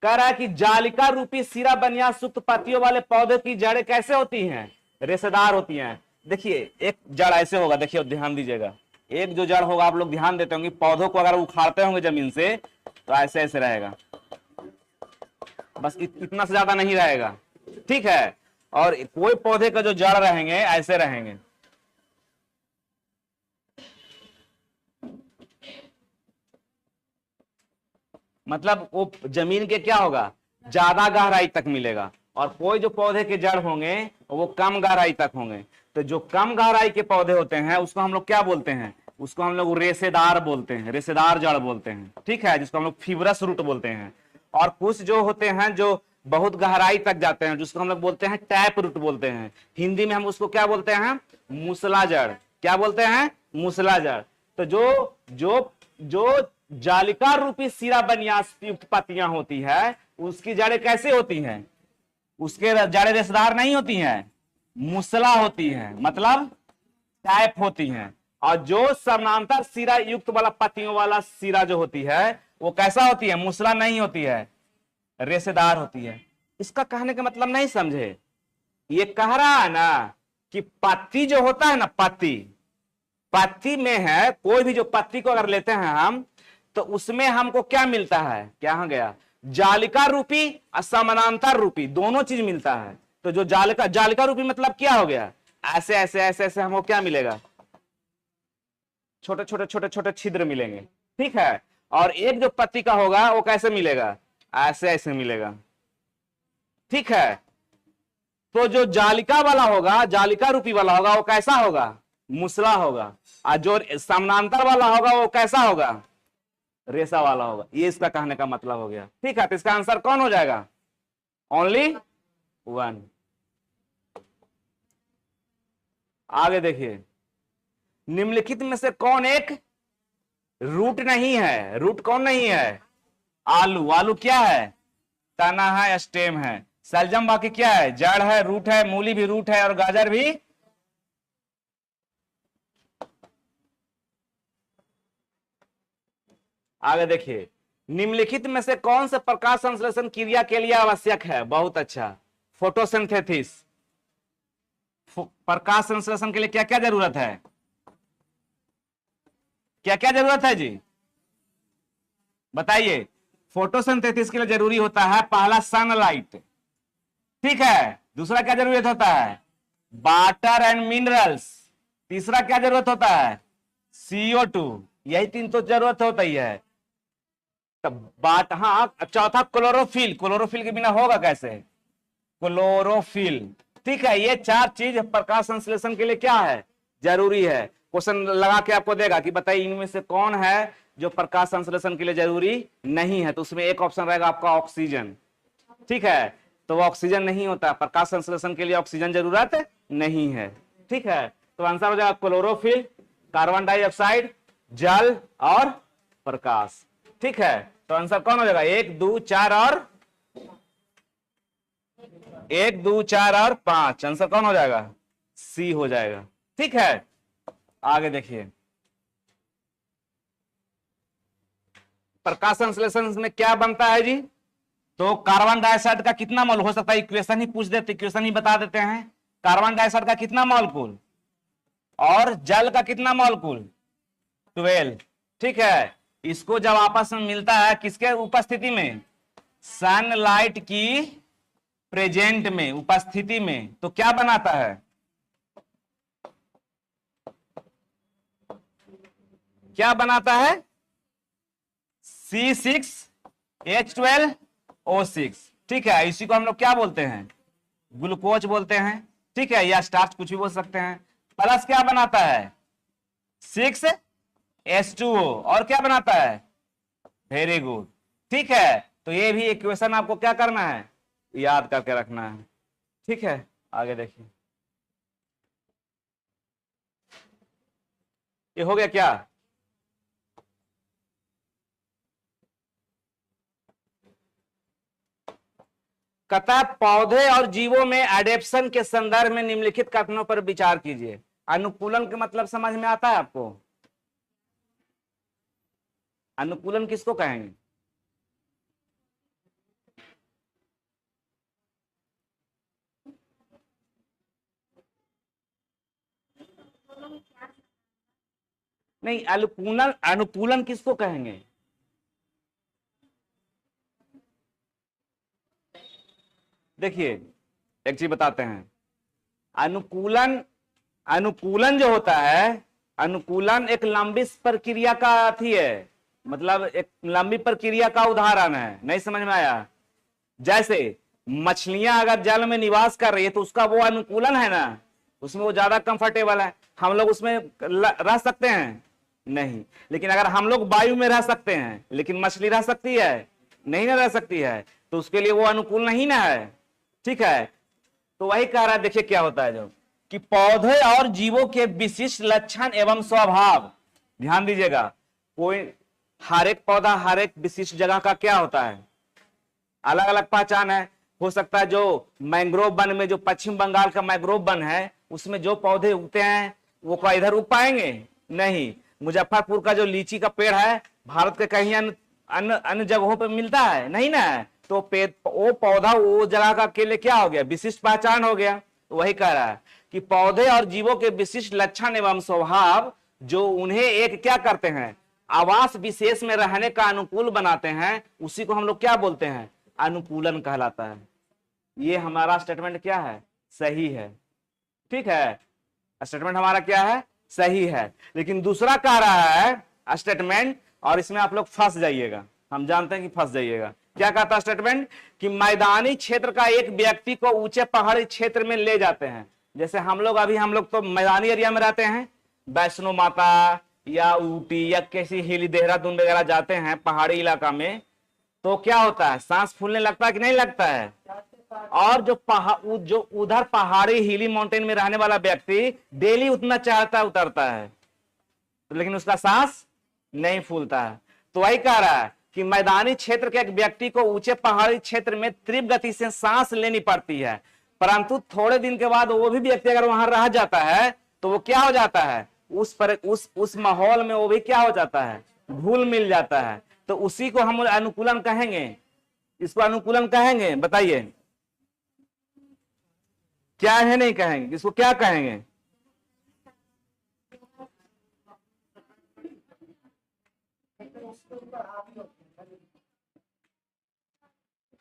कह रहा है कि जालिका रूपी सिरा विन्यास युक्त पत्तियों वाले पौधे की जड़ें कैसे होती हैं, रेशेदार होती हैं। देखिए एक जड़ ऐसे होगा, देखिए ध्यान दीजिएगा। एक जो जड़ होगा, आप लोग ध्यान देते होंगे, पौधों को अगर उखाड़ते होंगे जमीन से तो ऐसे ऐसे रहेगा, बस इतना से ज्यादा नहीं रहेगा, ठीक है। और कोई पौधे का जो जड़ रहेंगे ऐसे रहेंगे। मतलब वो जमीन के क्या होगा, ज्यादा गहराई तक मिलेगा, और कोई जो पौधे के जड़ होंगे वो कम गहराई तक होंगे। तो जो कम गहराई के पौधे होते हैं उसको हम लोग क्या बोलते हैं, उसको हम लोग रेशेदार बोलते हैं, रेशेदार जड़ बोलते हैं, ठीक है, जिसको हम लोग फीब्रस रूट बोलते हैं। और कुछ जो होते हैं जो बहुत गहराई तक जाते हैं, जिसको हम लोग बोलते हैं टैप रूट बोलते हैं। हिंदी में हम उसको क्या बोलते हैं, मूसला जड़। क्या बोलते हैं, मूसला जड़। तो जो जो जो जालिका रूपी सिरा विन्यास युक्त पत्तियां होती है उसकी जड़ें कैसे होती हैं, उसके जड़ें रेशेदार नहीं होती हैं, मूसला होती हैं, मतलब टैप होती हैं। और जो समानांतर सिरा युक्त वाला पत्तियों वाला सिरा जो होती है वो कैसा होती है, मूसला नहीं होती है, रेशेदार होती है। इसका कहने का मतलब नहीं समझे। ये कह रहा है ना कि पत्ती जो होता है ना, पत्ती में है, कोई भी जो पत्ती को अगर लेते हैं हम तो उसमें हमको क्या मिलता है, क्या गया, जालिका रूपी और समानांतर रूपी दोनों चीज मिलता है। तो जो जालिका रूपी मतलब क्या हो गया, ऐसे ऐसे ऐसे ऐसे हमको क्या मिलेगा, छोटे छोटे छोटे छोटे छिद्र मिलेंगे, ठीक है। और एक जो पत्ती का होगा वो कैसे मिलेगा, ऐसे ऐसे मिलेगा, ठीक है। तो जो जालिका वाला होगा, जालिका रूपी वाला होगा, वो कैसा होगा, मूसला होगा। और जो समानांतर वाला होगा वो कैसा होगा, रेशा वाला होगा। ये इसका कहने का मतलब हो गया, ठीक है। तो इसका आंसर कौन हो जाएगा, ओनली 1। आगे देखिए, निम्नलिखित में से कौन एक रूट नहीं है, रूट कौन नहीं है, आलू। आलू क्या है, तना है, स्टेम है। सलजम बाकी क्या है, जड़ है, रूट है, मूली भी रूट है, और गाजर भी। आगे देखिए, निम्नलिखित में से कौन से प्रकाश संश्लेषण क्रिया के लिए आवश्यक है, बहुत अच्छा, फोटोसिंथेसिस। प्रकाश संश्लेषण के लिए क्या क्या जरूरत है, क्या क्या जरूरत है जी, बताइए। फोटोसिंथेसिस के लिए जरूरी होता है पहला सनलाइट, ठीक है। दूसरा क्या जरूरत होता है, वाटर एंड मिनरल्स। तीसरा क्या जरूरत होता है, CO2। यही तीन तो जरूरत होता ही है। तब बात, हाँ, चौथा क्लोरोफिल। क्लोरोफिल के बिना होगा कैसे, क्लोरोफिल, ठीक है। ये चार चीज प्रकाश संश्लेषण के लिए क्या है, जरूरी है। क्वेश्चन लगा के आपको देगा कि बताइए इनमें से कौन है जो प्रकाश संश्लेषण के लिए जरूरी नहीं है। तो उसमें एक ऑप्शन रहेगा आपका ऑक्सीजन, ठीक है। तो वो ऑक्सीजन नहीं होता, प्रकाश संश्लेषण के लिए ऑक्सीजन जरूरत नहीं है, ठीक है। तो आंसर हो जाएगा क्लोरोफिल, कार्बन डाइऑक्साइड, जल और प्रकाश, ठीक है। तो आंसर कौन हो जाएगा, 1 2 4 और 1 2 4 और 5। आंसर कौन हो जाएगा, सी हो जाएगा, ठीक है। आगे देखिए, प्रकाश संश्लेषण में क्या बनता है जी, तो कार्बन डाइऑक्साइड का कितना मोल हो सकता है, इक्वेशन ही पूछ देते, इक्वेशन ही बता देते हैं। कार्बन डाइऑक्साइड का कितना मॉलिक्यूल और जल का कितना मॉलिक्यूल, 12, ठीक है। इसको जब आपस में मिलता है किसके उपस्थिति में, सनलाइट की प्रेजेंट में, उपस्थिति में, तो क्या बनाता है? क्या बनाता है? C6H12O6। ठीक है, इसी को हम लोग क्या बोलते हैं? ग्लूकोज बोलते हैं। ठीक है, या स्टार्च कुछ भी बोल सकते हैं। प्लस क्या बनाता है? 6H2O। और क्या बनाता है? Very good. ठीक है, तो ये भी इक्वेशन आपको क्या करना है? याद करके रखना है। ठीक है, आगे देखिए। ये हो गया क्या? कथा पौधे और जीवों में एडेप्शन के संदर्भ में निम्नलिखित कथनों पर विचार कीजिए। अनुकूलन का मतलब समझ में आता है आपको? अनुकूलन किसको कहेंगे? नहीं, अनुकूलन, अनुकूलन किसको कहेंगे? देखिए, एक चीज बताते हैं। अनुकूलन, अनुकूलन जो होता है, अनुकूलन एक लंबी प्रक्रिया का अथी है, मतलब एक लंबी प्रक्रिया का उदाहरण है। नहीं समझ में आया? जैसे मछलियां अगर जल में निवास कर रही है तो उसका वो अनुकूलन है ना, उसमें वो ज्यादा कंफर्टेबल है। हम लोग उसमें रह सकते हैं? नहीं। लेकिन अगर हम लोग वायु में रह सकते हैं, लेकिन मछली रह सकती है? नहीं ना रह सकती है, तो उसके लिए वो अनुकूल नहीं ना है। ठीक है, तो वही कह रहा है। देखिए क्या होता है जो कि पौधे और जीवों के विशिष्ट लक्षण एवं स्वभाव, ध्यान दीजिएगा, कोई हर एक पौधा हर एक विशिष्ट जगह का क्या होता है? अलग अलग पहचान है। हो सकता है जो मैंग्रोव वन में, जो पश्चिम बंगाल का मैंग्रोव वन है, उसमें जो पौधे उगते हैं वो क्या इधर उग पाएंगे? नहीं। मुजफ्फरपुर का जो लीची का पेड़ है, भारत के कहीं अन्य जगहों पर मिलता है? नहीं ना। तो वो पौधा वो जगह का के लिए क्या हो गया? विशिष्ट पहचान हो गया। तो वही कह रहा है कि पौधे और जीवों के विशिष्ट लक्षण एवं स्वभाव जो उन्हें एक क्या करते हैं? आवास विशेष में रहने का अनुकूल बनाते हैं, उसी को हम लोग क्या बोलते हैं? अनुकूलन कहलाता है। ये हमारा स्टेटमेंट क्या है? सही है। ठीक है, स्टेटमेंट हमारा क्या है? सही है। लेकिन दूसरा कह रहा है स्टेटमेंट, और इसमें आप लोग फंस जाइएगा, हम जानते हैं कि फंस जाइएगा। क्या कहता है स्टेटमेंट? कि मैदानी क्षेत्र का एक व्यक्ति को ऊंचे पहाड़ी क्षेत्र में ले जाते हैं। जैसे हम लोग तो मैदानी एरिया में रहते हैं, वैष्णो माता या ऊटी या किसी हिल देहरादून वगैरह जाते हैं पहाड़ी इलाका में, तो क्या होता है? सांस फूलने लगता है कि नहीं लगता है? और जो उधर पहाड़ी हिली माउंटेन में रहने वाला व्यक्ति डेली उतना चढ़ता उतरता है, लेकिन उसका सांस नहीं फूलता है। तो वही कह रहा है कि मैदानी क्षेत्र के एक व्यक्ति को ऊंचे पहाड़ी क्षेत्र में तीव्र गति से सांस लेनी पड़ती है, परंतु थोड़े दिन के बाद वो भी व्यक्ति अगर वहां रह जाता है तो वो क्या हो जाता है? उस माहौल में वो भी क्या हो जाता है? घुल मिल जाता है। तो उसी को हम अनुकूलन कहेंगे। इसको अनुकूलन कहेंगे? बताइए क्या है? नहीं कहेंगे? इसको क्या कहेंगे?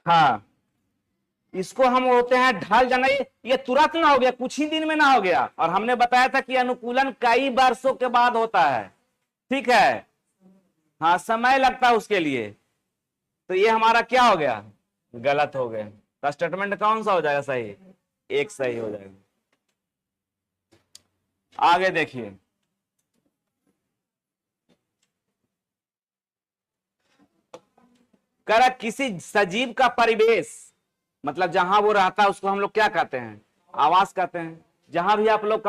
हाँ, इसको हम होते हैं ढल जाना। ये तुरंत ना हो गया, कुछ ही दिन में ना हो गया। और हमने बताया था कि अनुकूलन कई वर्षों के बाद होता है। ठीक है, हाँ, समय लगता है उसके लिए। तो ये हमारा क्या हो गया? गलत हो गया। तो स्टेटमेंट कौन सा हो जाएगा सही? एक सही हो जाएगा। आगे देखिए, कर किसी सजीव का परिवेश, मतलब जहां वो रहता है उसको हम लोग क्या कहते हैं? आवास कहते हैं। जहां भी आप लोग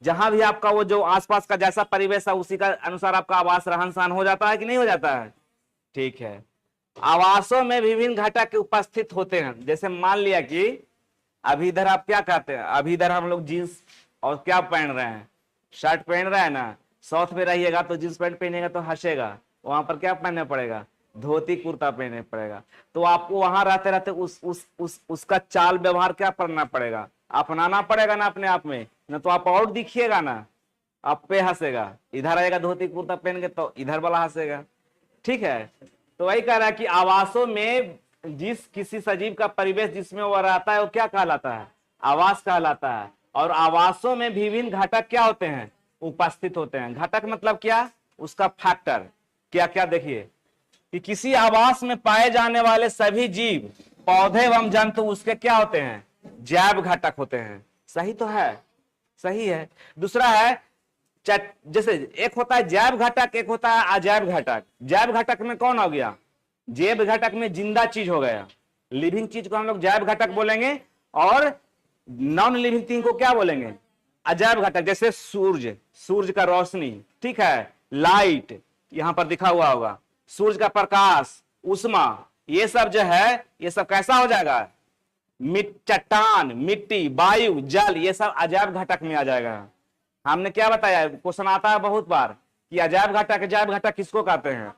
जहां भी आपका वो जो आसपास का जैसा परिवेश है उसी का अनुसार आपका आवास रहन सहन हो जाता है कि नहीं हो जाता है? ठीक है। आवासों में विभिन्न घटक उपस्थित होते हैं। जैसे मान लिया कि अभी इधर आप क्या कहते हैं? अभी इधर हम लोग जींस और क्या पहन रहे हैं? शर्ट पहन रहे हैं ना। साउथ में रहिएगा तो जींस पैंट पहनेगा तो हंसेगा, वहां पर क्या पहनना पड़ेगा? धोती कुर्ता पहनना पड़ेगा। तो आपको वहां रहते रहते उसका चाल व्यवहार क्या करना पड़ेगा? अपनाना पड़ेगा ना अपने आप में, ना तो आप और दिखिएगा ना, आप पे हंसेगा। इधर आएगा धोती कुर्ता पहन के तो इधर वाला हंसेगा। ठीक है, तो वही कह रहा है कि आवासों में जिस किसी सजीव का परिवेश जिसमें वो रहता है वो क्या कहलाता है, आवास कहलाता है। और आवासों में विभिन्न घटक क्या होते हैं, उपस्थित होते हैं। घटक मतलब क्या, उसका फैक्टर क्या क्या। देखिए कि किसी आवास में पाए जाने वाले सभी जीव, पौधे एवं जंतु उसके क्या होते हैं, जैव घटक होते हैं। सही तो है, सही है। दूसरा है जैसे एक होता है जैव घटक, एक होता है अजैव घटक। जैव घटक में कौन हो गया, जैव घटक में जिंदा चीज हो गया, लिविंग चीज को हम लोग जैव घटक बोलेंगे। और नॉन लिविंग थिंग को क्या बोलेंगे, अजैव घटक। जैसे सूर्य, सूर्य का रोशनी, ठीक है, लाइट यहां पर दिखा हुआ होगा, सूर्य का प्रकाश, उष्मा, ये सब जो है ये सब कैसा हो जाएगा, चट्टान, मिट्टी, वायु, जल, ये सब अजैव घटक में आ जाएगा। हमने क्या बताया, क्वेश्चन आता है बहुत बार कि अजैव घटक जैव घटक किसको कहते हैं,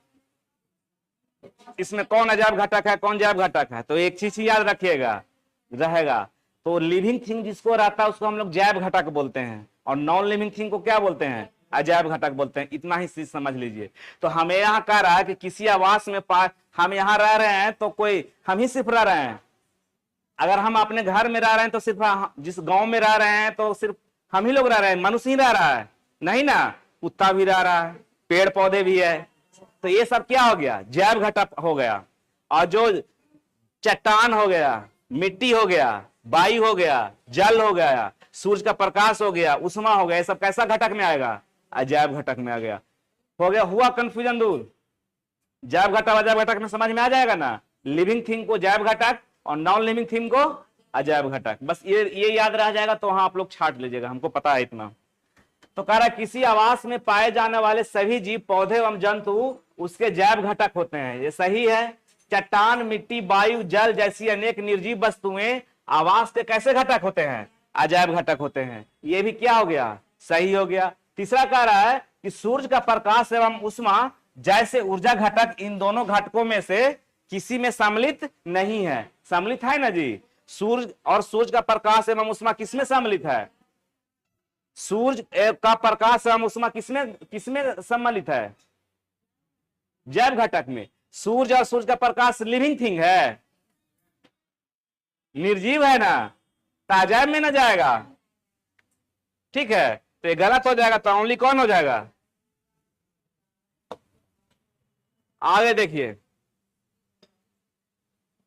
इसमें कौन अजैव घटक है कौन जैव घटक है। तो एक चीज याद रखिएगा रहेगा, तो लिविंग थिंग जिसको रहता है उसको हम लोग जैव घटक बोलते हैं, और नॉन लिविंग थिंग को क्या बोलते हैं, अजैव घटक बोलते हैं। इतना ही चीज समझ लीजिए। तो हमें यहाँ कह रहा है कि किसी आवास में हम यहाँ रह रहे हैं तो कोई हम ही सिर्फ रह रहे हैं। अगर हम अपने घर में रह रहे हैं तो सिर्फ जिस गांव में रह रहे हैं तो सिर्फ हम ही लोग रह रहे हैं, मनुष्य ही रह रहा है नहीं ना, कुत्ता भी रह रहा है, पेड़ पौधे भी है। तो ये सब क्या हो गया, जैव घटक हो गया। और जो चट्टान हो गया, मिट्टी हो गया, वायु हो गया, जल हो गया, सूरज का प्रकाश हो गया, उष्मा हो गया, ये सब कैसा घटक में आएगा, अजैव घटक में आ गया। हो गया, हुआ कंफ्यूजन दूर। जैव घटक अजैव घटक में समझ में आ जाएगा ना, लिविंग थिंग को जैव घटक और नॉन लिविंग थिंग को अजैव घटक। बस ये याद रह जाएगा तो वहां आप लोग छाट लीजिएगा, हमको पता है इतना। तो कह रहा है किसी आवास में पाए जाने वाले सभी जीव, पौधे एवं जंतु उसके जैव घटक होते हैं। ये सही है। चट्टान, मिट्टी, वायु, जल जैसी अनेक निर्जीव वस्तुएं आवास के कैसे घटक होते हैं, अजैव घटक होते हैं। ये भी क्या हो गया, सही हो गया। तीसरा कह रहा है कि सूर्य का प्रकाश एवं उष्मा जैसे ऊर्जा घटक इन दोनों घटकों में से किसी में सम्मिलित नहीं है। सम्मिलित है ना जी, सूर्य और सूर्य का प्रकाश एवं उष्मा किसमें सम्मिलित है, सूर्य का प्रकाश एवं उष्मा किसमें सम्मिलित है, जैव घटक में। सूर्य और सूर्य का प्रकाश लिविंग थिंग है, निर्जीव है ना, ताजाब में ना जाएगा, ठीक है। तो ये गलत हो जाएगा, तो ओनली कौन हो जाएगा। आगे देखिए,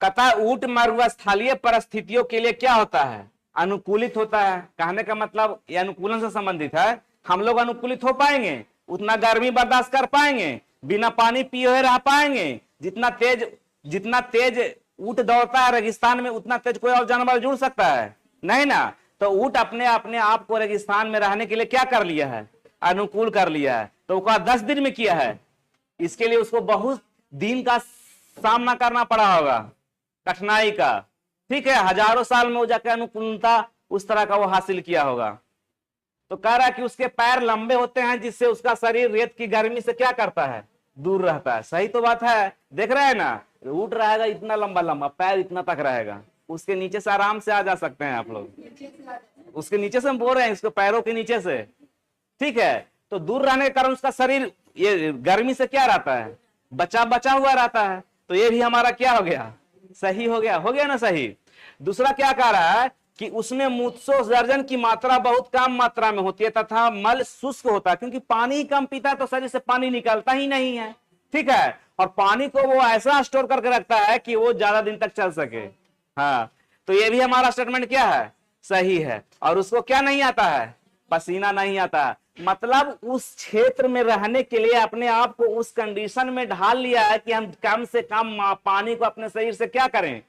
कथा ऊंट मरुस्थलीय परिस्थितियों के लिए क्या होता है, अनुकूलित होता है। कहने का मतलब ये अनुकूलन से संबंधित है। हम लोग अनुकूलित हो पाएंगे, उतना गर्मी बर्दाश्त कर पाएंगे, बिना पानी पिए हुए रह पाएंगे। जितना तेज ऊंट दौड़ता है रेगिस्तान में, उतना तेज कोई और जानवर जुड़ सकता है नहीं ना। तो ऊंट अपने आप को रेगिस्तान में रहने के लिए क्या कर लिया है, अनुकूल कर लिया है। तो वो 10 दिन में किया है, इसके लिए उसको बहुत दिन का सामना करना पड़ा होगा, कठिनाई का, ठीक है। हजारों साल में वो जाकर अनुकूलता उस तरह का वो हासिल किया होगा। तो कह रहा है कि उसके पैर लंबे होते हैं, जिससे उसका शरीर रेत की गर्मी से क्या करता है, दूर रहता है। सही तो बात है, देख रहे हैं ना, ऊँट रहेगा इतना लंबा लंबा, पैर इतना तक रहेगा, उसके नीचे से आराम से आ जा सकते हैं आप लोग। उसके नीचे से हम बोल रहे हैं, इसको पैरों के नीचे से, ठीक है। तो दूर रहने के कारण उसका शरीर ये गर्मी से क्या रहता है, बचा हुआ रहता है। तो ये भी हमारा क्या हो गया, सही हो गया ना सही। दूसरा क्या कह रहा है कि उसमें मूत्रोत्सर्जन की मात्रा बहुत कम मात्रा में होती है तथा मल शुष्क होता है, क्योंकि पानी कम पीता है तो शरीर से पानी निकलता ही नहीं है, ठीक है। और पानी को वो ऐसा स्टोर करके रखता है कि वो ज्यादा दिन तक चल सके। हाँ, तो ये भी हमारा स्टेटमेंट क्या है, सही है। और उसको क्या नहीं आता है, पसीना नहीं आता है। मतलब उस क्षेत्र में रहने के लिए अपने आप को उस कंडीशन में ढाल लिया है कि हम कम से कम पानी को अपने शरीर से क्या करें,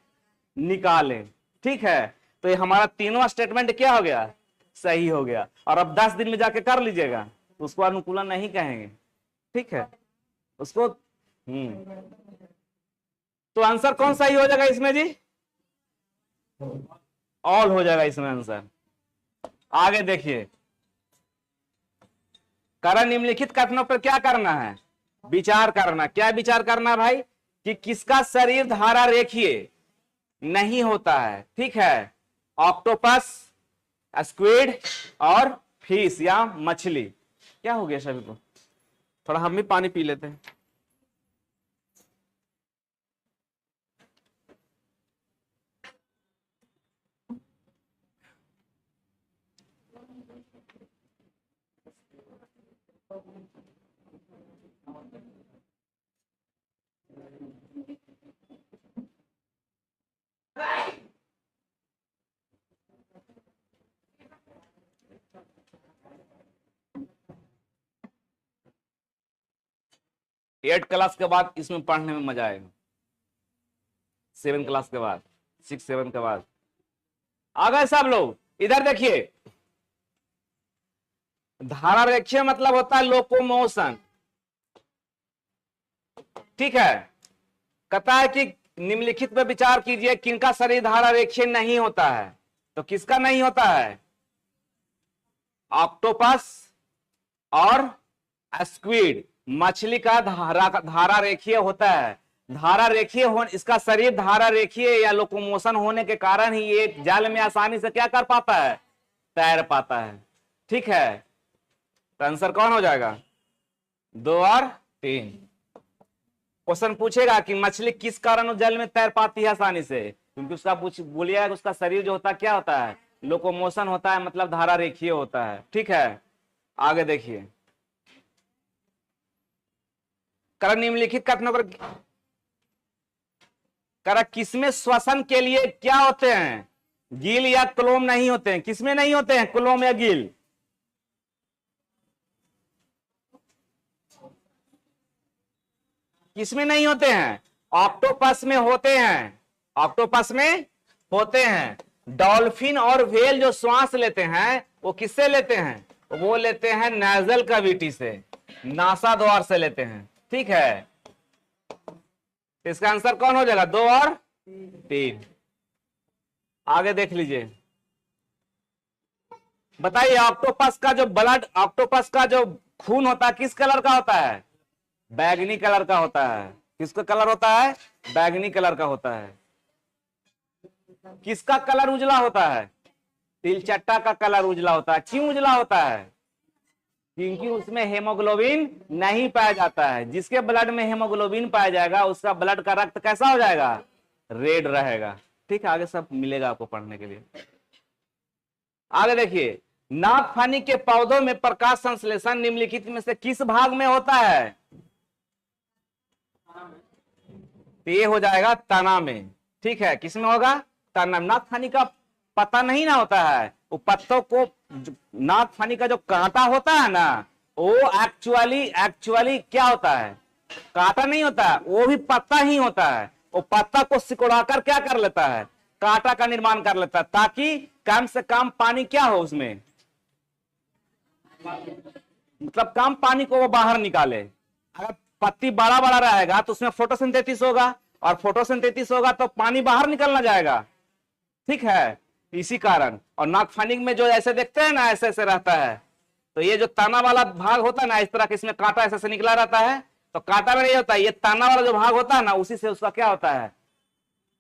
निकालें, ठीक है। तो ये हमारा तीनों स्टेटमेंट क्या हो गया, सही हो गया। और अब 10 दिन में जाके कर लीजिएगा, तो उसको अनुकूलन नहीं कहेंगे, ठीक है उसको। तो आंसर कौन सही हो जाएगा इसमें जी, ऑल हो जाएगा इसमें आंसर। आगे देखिए, कारण निम्नलिखित कथनों पर क्या करना है, विचार करना। क्या विचार करना भाई, कि किसका शरीर धारा रेखीय नहीं होता है, ठीक है। ऑक्टोपस, स्क्विड और फिश या मछली। क्या हो गया सभी को, थोड़ा हम भी पानी पी लेते हैं। 8 क्लास के बाद इसमें पढ़ने में मजा आएगा, 7 क्लास के बाद, 6-7 के बाद। आ गए सब लोग? इधर देखिए, धारा रेखीय मतलब होता है लोकोमोशन, ठीक है। कहता है कि निम्नलिखित पर विचार कीजिए, किनका शरीर धारा रेखीय नहीं होता है? तो किसका नहीं होता है? ऑक्टोपस और स्क्विड, मछली का धारा रेखीय होता है। धारा रेखीय हो, इसका शरीर धारा रेखीय या लोकोमोशन होने के कारण ही ये जल में आसानी से क्या कर पाता है? तैर पाता है, ठीक है। तो आंसर कौन हो जाएगा? 2 और 3। क्वेश्चन पूछेगा कि मछली किस कारण जल में तैर पाती है आसानी से, क्योंकि उसका बोलिएगा कि उसका शरीर जो होता है क्या होता है? लोकोमोशन होता है, मतलब धारा रेखीय होता है, ठीक है। आगे देखिए, कर निम्नलिखित कथनों पर कर किसमें श्वसन के लिए क्या होते हैं? गिल या क्लोम नहीं होते हैं? किसमें नहीं होते हैं? क्लोम या गिल? किसमें नहीं होते हैं? ऑक्टोपस में होते हैं, ऑक्टोपस में होते हैं। डॉल्फिन और व्हेल जो श्वास लेते हैं वो किससे लेते हैं? वो लेते हैं नेजल कैविटी से, नासा द्वार से लेते हैं, ठीक है। इसका आंसर कौन हो जाएगा? 2 और 3। आगे देख लीजिए, बताइए ऑक्टोपस का जो ब्लड, ऑक्टोपस का जो खून होता है किस कलर का होता है? बैगनी कलर का होता है। किसका कलर होता है? बैगनी कलर का होता है। किसका कलर उजला होता है? तिलचट्टा का कलर उजला होता है। क्यों उजला होता है? क्योंकि उसमें हेमोग्लोबिन नहीं पाया जाता है। जिसके ब्लड में हेमोग्लोबिन पाया जाएगा उसका ब्लड का रक्त कैसा हो जाएगा? रेड रहेगा, ठीक है। आगे सब मिलेगा आपको पढ़ने के लिए। आगे देखिए, नागफनी के पौधों में प्रकाश संश्लेषण निम्नलिखित में से किस भाग में होता है? तो ये हो जाएगा तना में, ठीक है। किसमें होगा? तना। नागफनी का पत्ता नहीं ना होता है, वो पत्तों को, नागफनी का जो कांटा होता है ना, वो एक्चुअली क्या होता है? कांटा नहीं होता है, वो भी पत्ता ही होता है। वो पत्ता को सिकुड़ाकर क्या कर लेता है? कांटा का निर्माण कर लेता है, ताकि कम से कम पानी क्या हो उसमें, मतलब कम पानी को वो बाहर निकाले। अगर पत्ती बड़ा बड़ा रहेगा तो उसमें फोटोसिंथेसिस होगा, और फोटोसिंथेसिस होगा तो पानी बाहर निकलना जाएगा, ठीक है। इसी कारण, और नागफनी में जो ऐसे देखते हैं ना, ऐसे ऐसे रहता है, तो ये जो तना वाला भाग होता है ना, इस तरह के, इसमें कांटा ऐसे निकला रहता है, तो कांटा में नहीं होता, ये तना वाला जो भाग होता है ना, उसी से उसका क्या होता है?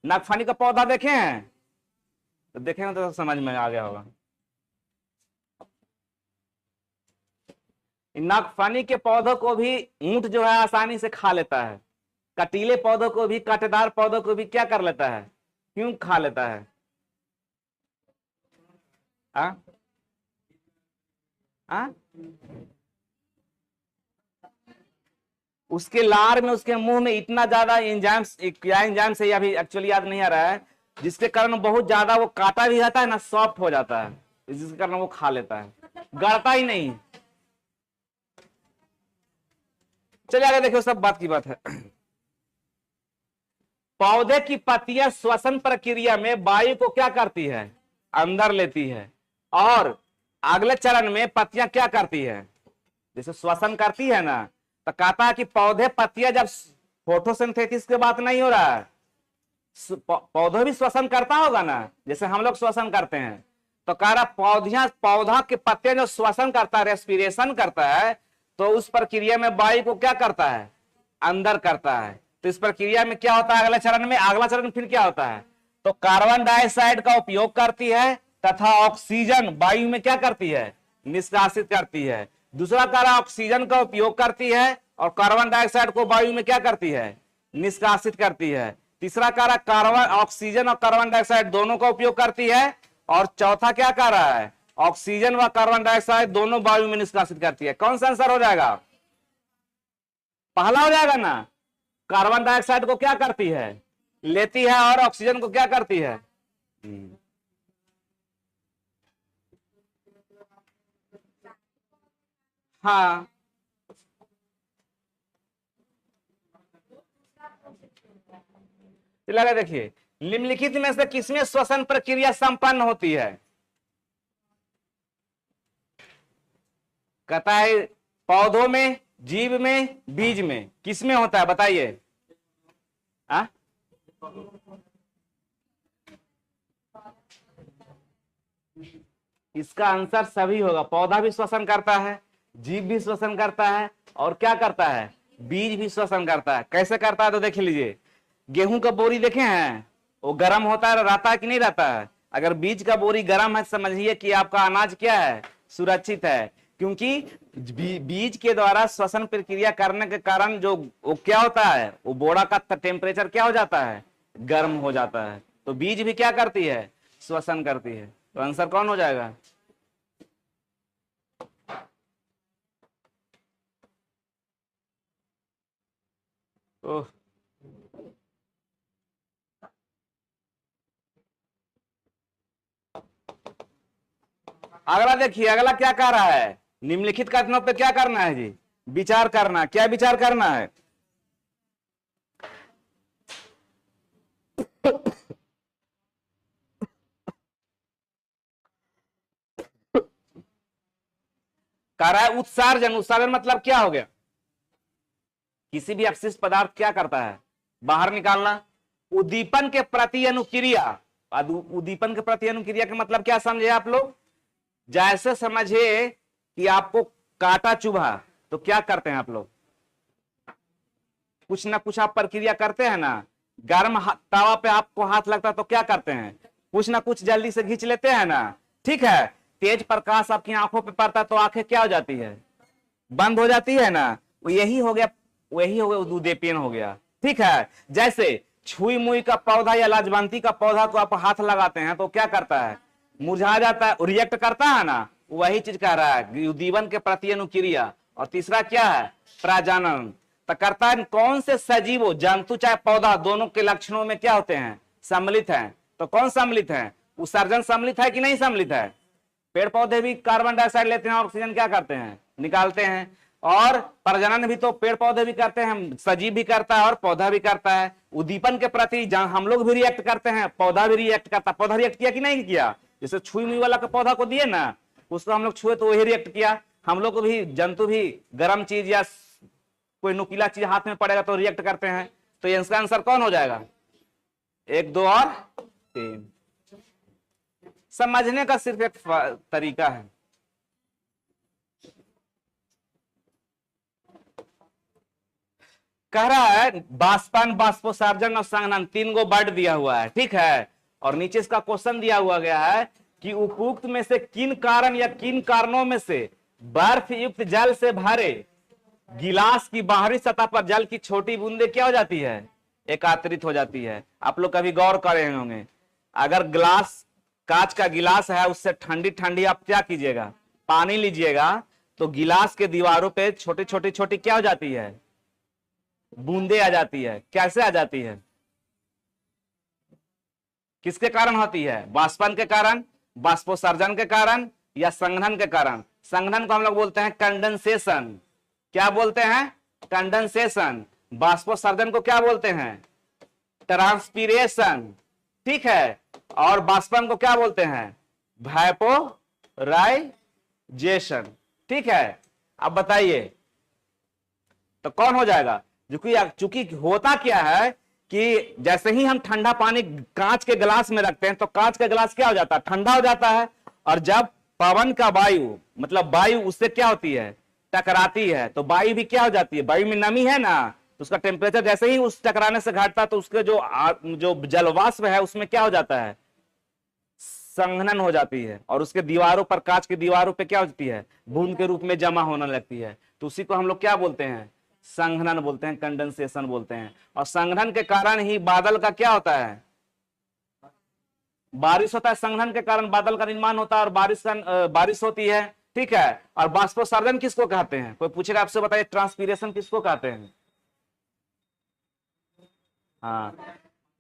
नागफनी का पौधा देखे हैं? तो देखे ना, तो समझ में आ गया होगा। नागफनी के पौधों को भी ऊंट जो है आसानी से खा लेता है। कटीले पौधों को भी, कांटेदार पौधों को भी क्या कर लेता है? क्यों खा लेता है? आ? आ? उसके लार में, उसके मुंह में इतना ज्यादा एंजाइम्स, क्या एंजाइम्स है अभी एक्चुअली याद नहीं आ रहा है, जिसके कारण बहुत ज्यादा वो काटा भी रहता है ना, सॉफ्ट हो जाता है, जिसके कारण वो खा लेता है, गड़ता ही नहीं। चलिए आगे देखो, सब बात की बात है। पौधे की पत्तियां श्वसन प्रक्रिया में वायु को क्या करती है? अंदर लेती है। और अगले चरण में पत्तियां क्या करती है? जैसे श्वसन करती है ना, तो कहता है कि पौधे पत्तियां, जब फोटोसिंथेसिस की बात नहीं हो रहा है, पौधे भी श्वसन करता होगा ना, जैसे हम लोग श्वसन करते हैं, तो कह रहा पौधा के पत्ते जो श्वसन करता है, रेस्पिरेशन करता है, तो उस प्रक्रिया में वायु को क्या करता है? अंदर करता है। तो इस प्रक्रिया में क्या होता है अगले चरण में? अगला चरण फिर क्या होता है? तो कार्बन डाइऑक्साइड का उपयोग करती है, तथा ऑक्सीजन वायु में क्या करती है? निष्कासित करती है। दूसरा कार्य ऑक्सीजन का उपयोग करती है, और कार्बन डाइऑक्साइड को वायु में क्या करती है? निष्कासित करती है। तीसरा कार्य कार्बन, ऑक्सीजन और कार्बन डाइऑक्साइड दोनों का उपयोग करती है, और चौथा क्या कर रहा है? ऑक्सीजन व कार्बन डाइऑक्साइड दोनों वायु में निष्कासित करती है। कौन सा आंसर हो जाएगा? पहला हो जाएगा ना। कार्बन डाइऑक्साइड को क्या करती है? लेती है, और ऑक्सीजन को क्या करती है? हाँ, लगा देखिए, निम्नलिखित में से किसमें श्वसन प्रक्रिया संपन्न होती है? कहता है पौधों में, जीव में, बीज में, किसमें होता है बताइए? इसका आंसर सभी होगा। पौधा भी श्वसन करता है, जीव भी श्वसन करता है, और क्या करता है? बीज भी श्वसन करता है। कैसे करता है तो देख लीजिए, गेहूं का बोरी देखे हैं, वो गर्म होता है, रहता है कि नहीं रहता है? अगर बीज का बोरी गर्म है, समझिए कि आपका अनाज क्या है? सुरक्षित है, क्योंकि बीज के द्वारा श्वसन प्रक्रिया करने के कारण जो वो क्या होता है, वो बोरा का टेम्परेचर क्या हो जाता है? गर्म हो जाता है। तो बीज भी क्या करती है? श्वसन करती है। तो आंसर कौन हो जाएगा? ओह, अगला देखिए, अगला क्या कह रहा है? निम्नलिखित कथनों पे क्या करना है जी? विचार करना। क्या विचार करना है? कह रहा है उत्सर्जन। उत्सर्जन मतलब क्या हो गया? किसी भी अपशिष्ट पदार्थ क्या करता है? बाहर निकालना। उद्दीपन के प्रति अनुक्रिया। उद्दीपन के प्रति अनुक्रिया का मतलब क्या समझे आप लोग? जैसे समझिए कि आपको कांटा चुभा, तो क्या करते हैं आप लोग? कुछ ना कुछ आप प्रक्रिया करते हैं ना। गर्म तवा पे आपको हाथ लगता है तो क्या करते हैं? कुछ ना कुछ जल्दी से खींच लेते हैं ना। ठीक है, तेज प्रकाश आपकी आंखों पे पड़ता है तो आंखें क्या हो जाती है? बंद हो जाती है ना। यही हो गया, वही हो गया, उद्दीपन हो गया। ठीक है, जैसे छुई मुई का पौधा या लाजवंती का पौधा को आप हाथ लगाते हैं तो क्या करता है? मुरझा जाता है, रिएक्ट करता है ना। वही चीज कह रहा है, उद्दीपन के प्रति अनुक्रिया। और तीसरा क्या है? प्रजनन। तो करता है कौन से सजीवों, जंतु चाहे पौधा, दोनों के लक्षणों में क्या होते हैं? सम्मिलित हैं। तो कौन सम्मिलित है? उत्सर्जन सम्मिलित है कि नहीं सम्मिलित है? पेड़ पौधे भी कार्बन डाइऑक्साइड लेते हैं और ऑक्सीजन क्या करते हैं? निकालते हैं। और प्रजनन भी तो पेड़ पौधे भी करते हैं, सजीव भी करता है और पौधा भी करता है। उद्दीपन के प्रति हम लोग भी रिएक्ट करते हैं, पौधा भी रिएक्ट करता है। पौधा रिएक्ट किया कि नहीं किया? जैसे छुई मुई वाला का पौधा को दिए ना, उसको हम लोग छुए तो वही रिएक्ट किया। हम लोग को भी, जंतु भी गर्म चीज या कोई नुकीला चीज हाथ में पड़ेगा तो रिएक्ट करते हैं। तो इसका आंसर कौन हो जाएगा? 1, 2 और 3। समझने का सिर्फ एक तरीका है। कह रहा है बाष्पन, बाष्पोत्सर्जन और संघनन, 3 गो वर्ड दिया हुआ है। ठीक है, और नीचे इसका क्वेश्चन दिया हुआ गया है कि उपयुक्त में से किन कारण या किन कारणों में से बर्फ युक्त जल से भरे गिलास की बाहरी सतह पर जल की छोटी बूंदे क्या हो जाती है? एकत्रित हो जाती है। आप लोग कभी गौर करे होंगे, अगर गिलास, कांच का गिलास है, उससे ठंडी ठंडी आप क्या कीजिएगा? पानी लीजिएगा, तो गिलास के दीवारों पे छोटी छोटी छोटी क्या हो जाती है? बूंदे आ जाती है। कैसे आ जाती है? किसके कारण होती है? बाष्पन के कारण, बाष्पोत्सर्जन के कारण, या संघनन के कारण? संघनन को हम लोग बोलते हैं कंडेंसेशन। क्या बोलते हैं? कंडेंसेशन। बाष्पोत्सर्जन को क्या बोलते हैं? ट्रांसपीरेशन। ठीक है, और बाष्पन को क्या बोलते हैं? वेपोराइजेशन। ठीक है, अब बताइए तो कौन हो जाएगा? चूंकि होता क्या है कि जैसे ही हम ठंडा पानी कांच के गिलास में रखते हैं तो कांच का गिलास क्या हो जाता है? ठंडा हो जाता है। और जब पवन का वायु, मतलब वायु उससे क्या होती है? टकराती है, तो वायु भी क्या हो जाती है? वायु में नमी है ना, तो उसका टेम्परेचर जैसे ही उस टकराने से घटता है तो उसके जो जलवाष्प है उसमें क्या हो जाता है? संघनन हो जाती है, और उसके दीवारों पर, कांच की दीवारों पे क्या होती है? बूंद के रूप में जमा होने लगती है। तो उसी को हम लोग क्या बोलते हैं? संघनन बोलते हैं, कंडेंसेशन बोलते हैं। और संघनन के कारण ही बादल का क्या होता है? बारिश होता है। संघनन के कारण बादल का निर्माण होता है और बारिश होती है। ठीक है, और बाष्पोत्सर्जन किसको कहते हैं? कोई पूछेगा आपसे, बताइए ट्रांसपीरेशन किसको कहते हैं? हाँ,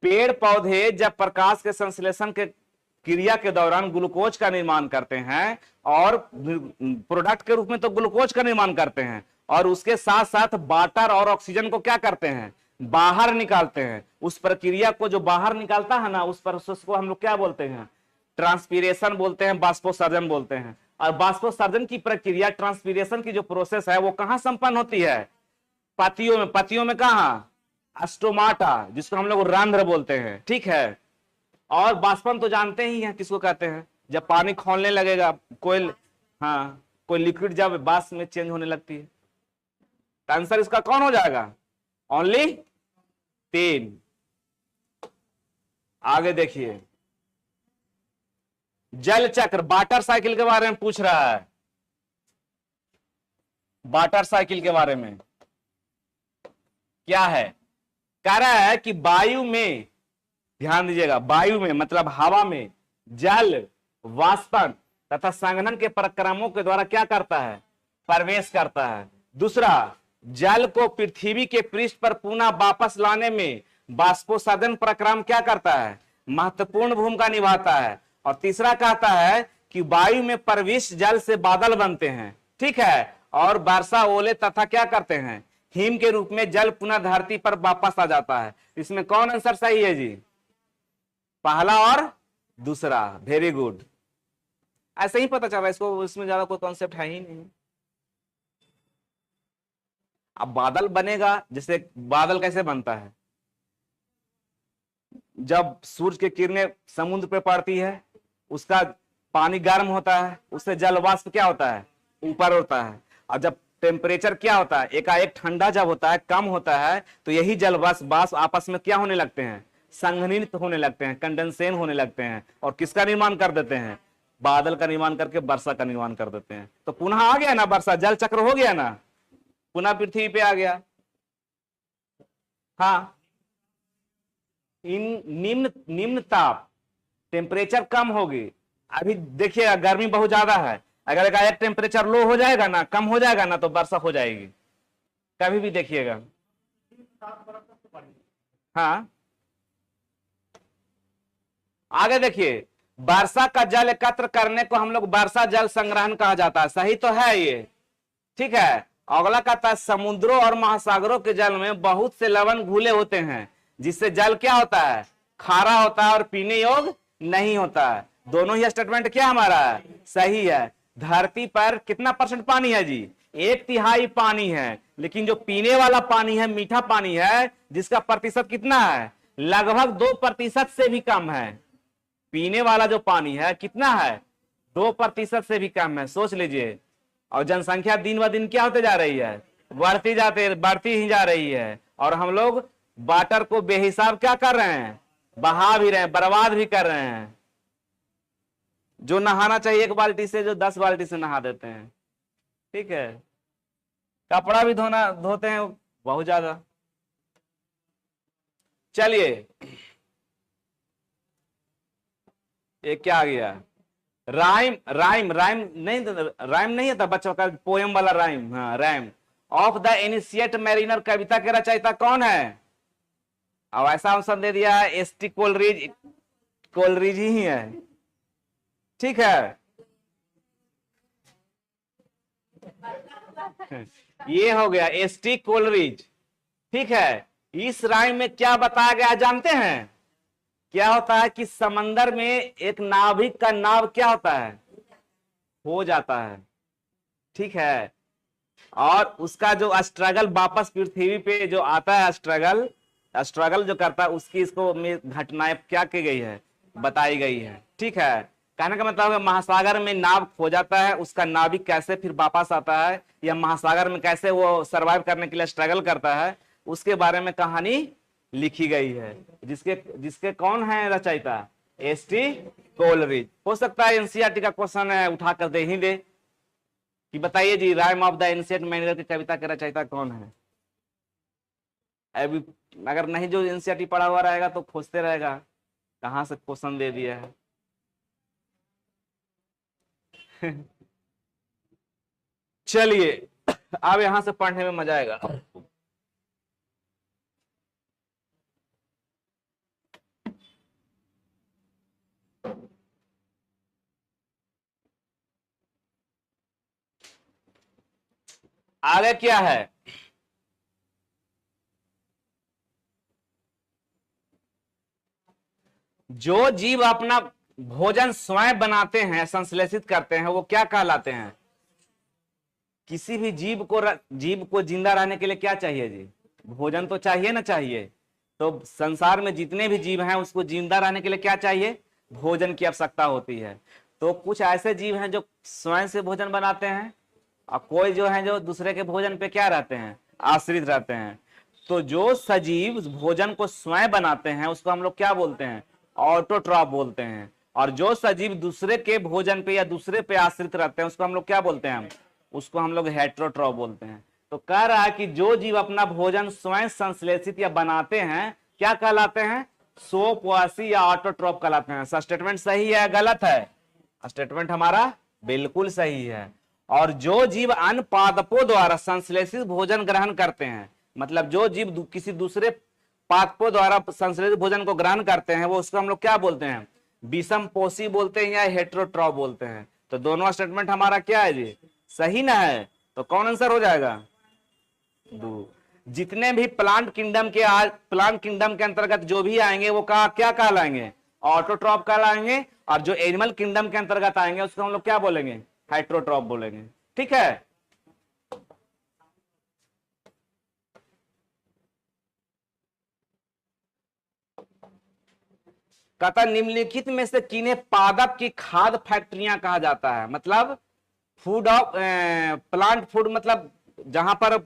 पेड़ पौधे जब प्रकाश के संश्लेषण के क्रिया के दौरान ग्लूकोज का निर्माण करते हैं, और प्रोडक्ट के रूप में तो ग्लूकोज का निर्माण करते हैं, और उसके साथ साथ वाटर और ऑक्सीजन को क्या करते हैं? बाहर निकालते हैं। उस प्रक्रिया को जो बाहर निकालता है ना, उस प्रोसेस को हम लोग क्या बोलते हैं? ट्रांसपीरेशन बोलते हैं, बाष्पोत्सर्जन बोलते हैं। और बाष्पोत्सर्जन की प्रक्रिया, ट्रांसपीरेशन की जो प्रोसेस है वो कहां संपन्न होती है? पतियों में। पतियों में कहां? स्टोमाटा, जिसको हम लोग रंध्र बोलते हैं, ठीक है। और बाष्पन तो जानते ही हैं किसको कहते हैं, जब पानी खौलने लगेगा, कोई, हाँ, कोई लिक्विड जब बाष्प में चेंज होने लगती है। तो आंसर इसका कौन हो जाएगा? ओनली 3। आगे देखिए, जल चक्र, वाटर साइकिल के बारे में पूछ रहा है। वाटर साइकिल के बारे में क्या है? कह रहा है कि वायु में, ध्यान दीजिएगा, वायु में मतलब हवा में जल वाष्पन तथा संघनन के प्रक्रमों के द्वारा क्या करता है? प्रवेश करता है। दूसरा, जल को पृथ्वी के पृष्ठ पर पुनः वापस लाने में बाष्पोत्सर्जन प्रक्रम क्या करता है? महत्वपूर्ण भूमिका निभाता है। और तीसरा कहता है कि वायु में प्रविष्ट जल से बादल बनते हैं, ठीक है, और वर्षा, ओले तथा क्या करते हैं? हिम के रूप में जल पुनः धरती पर वापस आ जाता है। इसमें कौन आंसर सही है जी? पहला और दूसरा। Very good. ऐसे ही पता चला, इसको, इसमें ज्यादा कोई कॉन्सेप्ट है ही नहीं। अब बादल बनेगा, जैसे बादल कैसे बनता है? जब सूरज की किरणें समुद्र पे पड़ती है, उसका पानी गर्म होता है, उससे जल वाष्प क्या होता है? ऊपर होता है। और जब टेम्परेचर क्या होता है, एकाएक ठंडा जब होता है, कम होता है, तो यही जल वाष्प आपस में क्या होने लगते हैं? संघनित होने लगते हैं, कंडेंसेशन होने लगते हैं, और किसका निर्माण कर देते हैं? बादल का निर्माण करके वर्षा का निर्माण कर देते हैं। तो पुनः आ गया ना वर्षा, जल चक्र हो गया ना, पुनः पृथ्वी पे आ गया। हाँ, इन निम्न निम्न ताप, टेम्परेचर कम होगी। अभी देखिएगा गर्मी बहुत ज्यादा है, अगर एकाएक टेम्परेचर लो हो जाएगा ना, कम हो जाएगा ना, तो वर्षा हो जाएगी। कभी भी देखिएगा। हाँ, आगे देखिए, वर्षा का जल एकत्र करने को हम लोग वर्षा जल संग्रहण कहा जाता है। सही तो है ये, ठीक है। अगला कहता है, समुद्रों और महासागरों के जल में बहुत से लवण घुले होते हैं, जिससे जल क्या होता है? खारा होता है और पीने योग्य नहीं होता है। दोनों ही स्टेटमेंट क्या हमारा है? सही है। धरती पर कितना परसेंट पानी है जी? 1/3 पानी है। लेकिन जो पीने वाला पानी है, मीठा पानी है, जिसका प्रतिशत कितना है? लगभग 2% से भी कम है। पीने वाला जो पानी है कितना है? 2% से भी कम है, सोच लीजिए। और जनसंख्या दिन ब दिन क्या होते जा रही है? बढ़ती ही जा रही है। और हम लोग वाटर को बेहिसाब क्या कर रहे हैं? बहा भी रहे हैं, बर्बाद भी कर रहे हैं। जो नहाना चाहिए 1 बाल्टी से, जो 10 बाल्टी से नहा देते हैं, ठीक है। कपड़ा भी धोते हैं बहुत ज्यादा। चलिए, ये क्या आ गया? राइम राइम राइम नहीं, राइम नहीं है था बच्चों का, पोएम वाला राइम। हाँ, rime of the ancient mariner कविता के रचयिता कौन है? अब ऐसा आंसर दे दिया है, एसटी कोलरिज। कोलरिज ही है, ठीक है। ये हो गया एसटी कोलरिज, ठीक है। इस राइम में क्या बताया गया जानते हैं? क्या होता है कि समंदर में एक नाविक का नाव क्या होता है? हो जाता है, ठीक है। और उसका जो स्ट्रगल वापस पृथ्वी पे जो आता है, स्ट्रगल जो करता है, उसकी इसको घटनाएं क्या की गई है? बताई गई है, ठीक है। कहने का मतलब है, महासागर में नाव खो जाता है, उसका नाविक कैसे फिर वापस आता है, या महासागर में कैसे वो सरवाइव करने के लिए स्ट्रगल करता है, उसके बारे में कहानी लिखी गई है। जिसके जिसके कौन है रचयिता? ST Coleridge. हो सकता है एनसीईआरटी का क्वेश्चन है, उठा कर दे ही दे कि बताइए जी, rime of the ancient mariner की कविता के रचयिता कौन है? अभी अगर नहीं, जो एनसीईआरटी पढ़ा हुआ रहेगा तो खोजते रहेगा कहां से क्वेश्चन दे दिया है। चलिए, अब यहां से पढ़ने में मजा आएगा। आगे क्या है? जो जीव अपना भोजन स्वयं बनाते हैं, संश्लेषित करते हैं, वो क्या कहलाते हैं? किसी भी जीव को जिंदा रहने के लिए क्या चाहिए जी? भोजन तो चाहिए ना चाहिए। तो संसार में जितने भी जीव हैं उसको जिंदा रहने के लिए क्या चाहिए? भोजन की आवश्यकता होती है। तो कुछ ऐसे जीव हैं जो स्वयं से भोजन बनाते हैं, और कोई जो है जो दूसरे के भोजन पे क्या रहते हैं? आश्रित रहते हैं। तो जो सजीव भोजन को स्वयं बनाते हैं उसको हम लोग क्या बोलते हैं? ऑटोट्रॉफ बोलते हैं। और जो सजीव दूसरे के भोजन पे या दूसरे पे आश्रित रहते हैं उसको हम लोग क्या बोलते हैं? उसको हम लोग हेटेरोट्रॉफ बोलते हैं। तो कह रहा है कि जो जीव अपना भोजन स्वयं संश्लेषित या बनाते हैं क्या कहलाते हैं? स्वोपवासी या ऑटोट्रॉफ कहलाते हैं। स्टेटमेंट सही है गलत है? स्टेटमेंट हमारा बिल्कुल सही है। और जो जीव अन्य पादपों द्वारा संश्लेषित भोजन ग्रहण करते हैं, मतलब जो जीव किसी दूसरे पादपों द्वारा संश्लेषित भोजन को ग्रहण करते हैं, वो उसको हम लोग क्या बोलते हैं? विषमपोषी बोलते हैं या हेटेरोट्रॉफ बोलते हैं। तो दोनों स्टेटमेंट हमारा क्या है जी? सही ना है? तो कौन आंसर हो जाएगा? दो। जितने भी प्लांट किंगडम के अंतर्गत जो भी आएंगे वो क्या कहलाएंगे? ऑटोट्रॉफ कहलाएंगे। और जो एनिमल किंगडम के अंतर्गत आएंगे उसको हम लोग क्या बोलेंगे? हेटेरोट्रॉफ बोलेंगे। ठीक है। कहता निम्नलिखित में से किन्हें पादप की खाद्य फैक्ट्रियां कहा जाता है? मतलब फूड ऑफ प्लांट फूड, मतलब जहां पर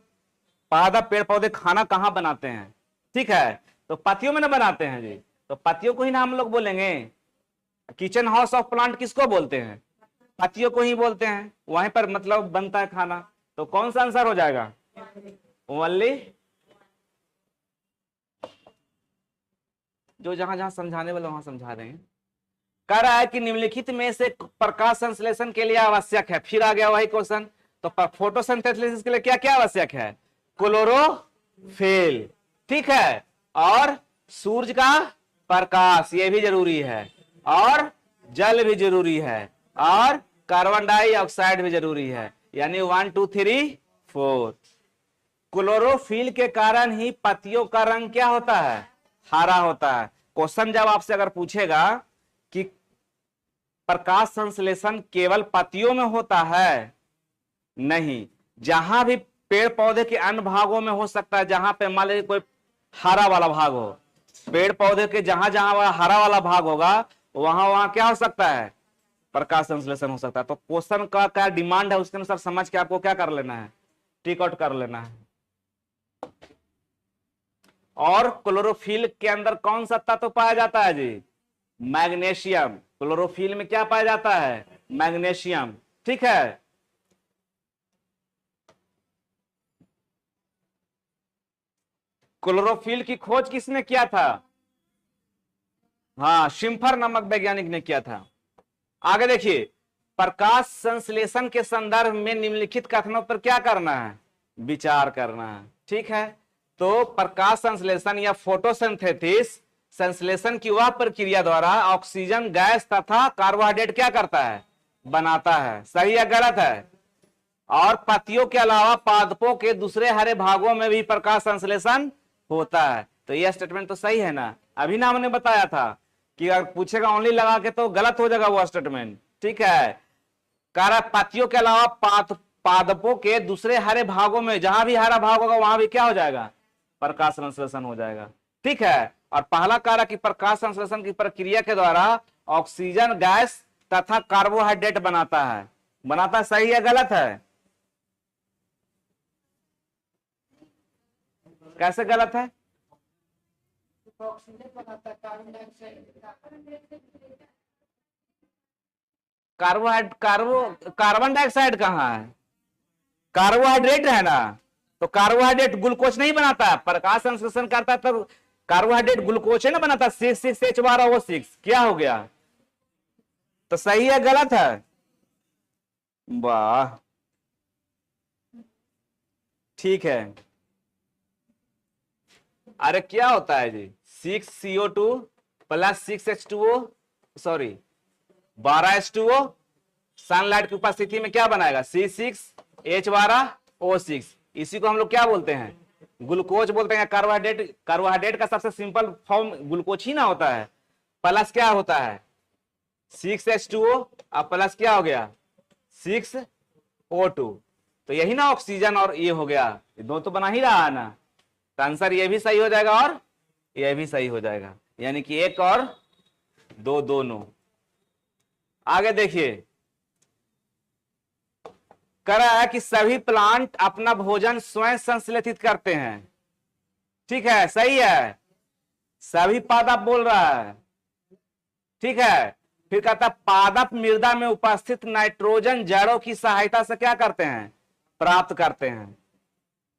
पादप पेड़ पौधे खाना कहां बनाते हैं? ठीक है, तो पत्तियों में ना बनाते हैं जी। तो पत्तियों को ही ना हम लोग बोलेंगे। किचन हाउस ऑफ प्लांट किसको बोलते हैं? पत्तियों को ही बोलते हैं। वहीं पर मतलब बनता है खाना। तो कौन सा आंसर हो जाएगा? ओनली। जो जहां जहां समझाने वाले वहां समझा रहे हैं। कह रहा है कि निम्नलिखित में से प्रकाश संश्लेषण के लिए आवश्यक है। फिर आ गया वही क्वेश्चन। तो फोटोसिंथेसिस के लिए क्या क्या आवश्यक है? क्लोरोफिल, ठीक है, और सूरज का प्रकाश ये भी जरूरी है, और जल भी जरूरी है, और कार्बन डाइऑक्साइड भी जरूरी है। यानी 1 2 3 4। क्लोरोफिल के कारण ही पत्तियों का रंग क्या होता है? हरा होता है। क्वेश्चन जब आपसे अगर पूछेगा कि प्रकाश संश्लेषण केवल पत्तियों में होता है, नहीं, जहां भी पेड़ पौधे के अन्य भागों में हो सकता है। जहां पे मान लीजिए कोई हरा वाला भाग हो, पेड़ पौधे के जहां जहां हरा वाला भाग होगा वहां वहां क्या हो सकता है? प्रकाश संश्लेषण हो सकता है। तो क्वेश्चन का क्या डिमांड है उसके अनुसार समझ के आपको क्या कर लेना है? टिक आउट कर लेना है। और क्लोरोफिल के अंदर कौन सा तत्व पाया जाता है जी? मैग्नीशियम। क्लोरोफिल में क्या पाया जाता है? मैग्नीशियम। ठीक है। क्लोरोफिल की खोज किसने किया था? हाँ, शिम्फर नामक वैज्ञानिक ने किया था। आगे देखिए, प्रकाश संश्लेषण के संदर्भ में निम्नलिखित कथनों पर क्या करना है? विचार करना है। ठीक है। तो प्रकाश संश्लेषण या फोटोसिंथेसिस संश्लेषण की वह प्रक्रिया द्वारा ऑक्सीजन गैस तथा कार्बोहाइड्रेट क्या करता है? बनाता है। सही या गलत है? और पत्तियों के अलावा पादपों के दूसरे हरे भागों में भी प्रकाश संश्लेषण होता है। तो यह स्टेटमेंट तो सही है ना? अभी ना हमने बताया था कि अगर पूछेगा ओनली लगा के तो गलत हो जाएगा वो स्टेटमेंट। ठीक है। कह रहा पत्तियों के अलावा पादपों के दूसरे हरे भागों में, जहां भी हरा भाग होगा वहां भी क्या हो जाएगा? प्रकाश संश्लेषण हो जाएगा। ठीक है। और पहला कह रहा कि प्रकाश संश्लेषण की प्रक्रिया के द्वारा ऑक्सीजन गैस तथा कार्बोहाइड्रेट बनाता है। बनाता है। सही है गलत है? कैसे गलत है? कार्बन डाइऑक्साइड कहाँ है? कार्बोहाइड्रेट है ना। तो कार्बोहाइड्रेट ग्लूकोज नहीं बनाता है। प्रकाश संश्लेषण करता है तब कार्बोहाइड्रेट ग्लूकोज है ना बनाता। 6 क्या हो गया? तो सही है गलत है? वाह, ठीक है। अरे क्या होता है जी? 6CO2 plus 6H2O, sorry 12H2O sunlight की उपस्थिति में क्या बनाएगा? C6H12O6। इसी को हम लोग क्या बोलते हैं? ग्लूकोज बोलते हैं। कार्बोहाइड्रेट का सबसे सिंपल फॉर्म ग्लूकोज ही ना होता है। प्लस क्या होता है 6H2O, अब प्लस क्या हो गया 6O2, तो यही ना ऑक्सीजन, और ये हो गया, ये दो तो बना ही रहा है ना, तो आंसर ये भी सही हो जाएगा और ये भी सही हो जाएगा, यानी कि 1 और 2 दोनों। आगे देखिए, कह रहा है कि सभी प्लांट अपना भोजन स्वयं संश्लेषित करते हैं। ठीक है, सही है, सभी पादप बोल रहा है। ठीक है, फिर कहता है पादप मृदा में उपस्थित नाइट्रोजन जड़ों की सहायता से क्या करते हैं, प्राप्त करते हैं।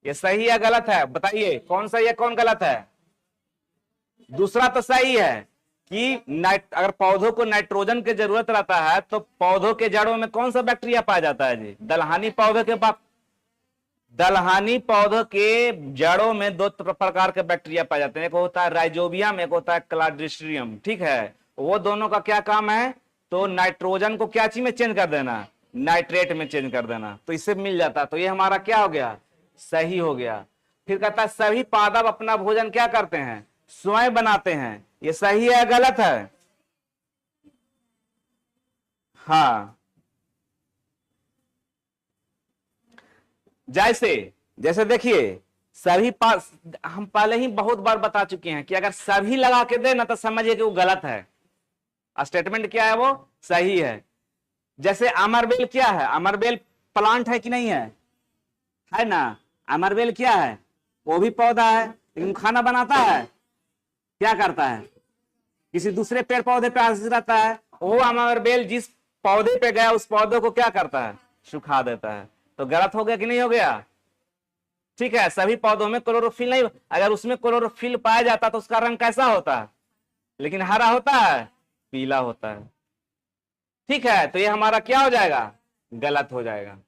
ये सही है गलत है, बताइए कौन सही है कौन गलत है। दूसरा तो सही है कि अगर पौधों को नाइट्रोजन की जरूरत रहता है तो पौधों के जड़ों में कौन सा बैक्टीरिया पाया जाता है जी, दलहनी पौधों के जड़ों में 2 प्रकार के बैक्टीरिया पाए जाते हैं, एक होता है राइजोबियम, एक होता है क्लाड्रिस्ट्रियम। ठीक है, वो दोनों का क्या काम है, तो नाइट्रोजन को क्या चीज में चेंज कर देना, नाइट्रेट में चेंज कर देना, तो इससे मिल जाता, तो ये हमारा क्या हो गया, सही हो गया। फिर कहता है सभी पादप अपना भोजन क्या करते हैं, स्वयं बनाते हैं। ये सही है गलत है, हाँ। जैसे देखिए सभी हम पहले ही बहुत बार बता चुके हैं कि अगर सभी लगा के दे ना तो समझिए कि वो गलत है, स्टेटमेंट क्या है वो सही है। जैसे अमरबेल क्या है, अमरबेल प्लांट है कि नहीं है ना, अमरबेल क्या है, वो भी पौधा है लेकिन खाना बनाता है, क्या करता है, किसी दूसरे पेड़ पौधे पे आश्रित रहता है। वो अमरबेल जिस पौधे पे गया उस पौधे को क्या करता है, सुखा देता है, तो गलत हो गया कि नहीं हो गया। ठीक है, सभी पौधों में क्लोरोफिल नहीं, अगर उसमें क्लोरोफिल पाया जाता तो उसका रंग कैसा होता है, लेकिन हरा होता है, पीला होता है। ठीक है, तो ये हमारा क्या हो जाएगा, गलत हो जाएगा।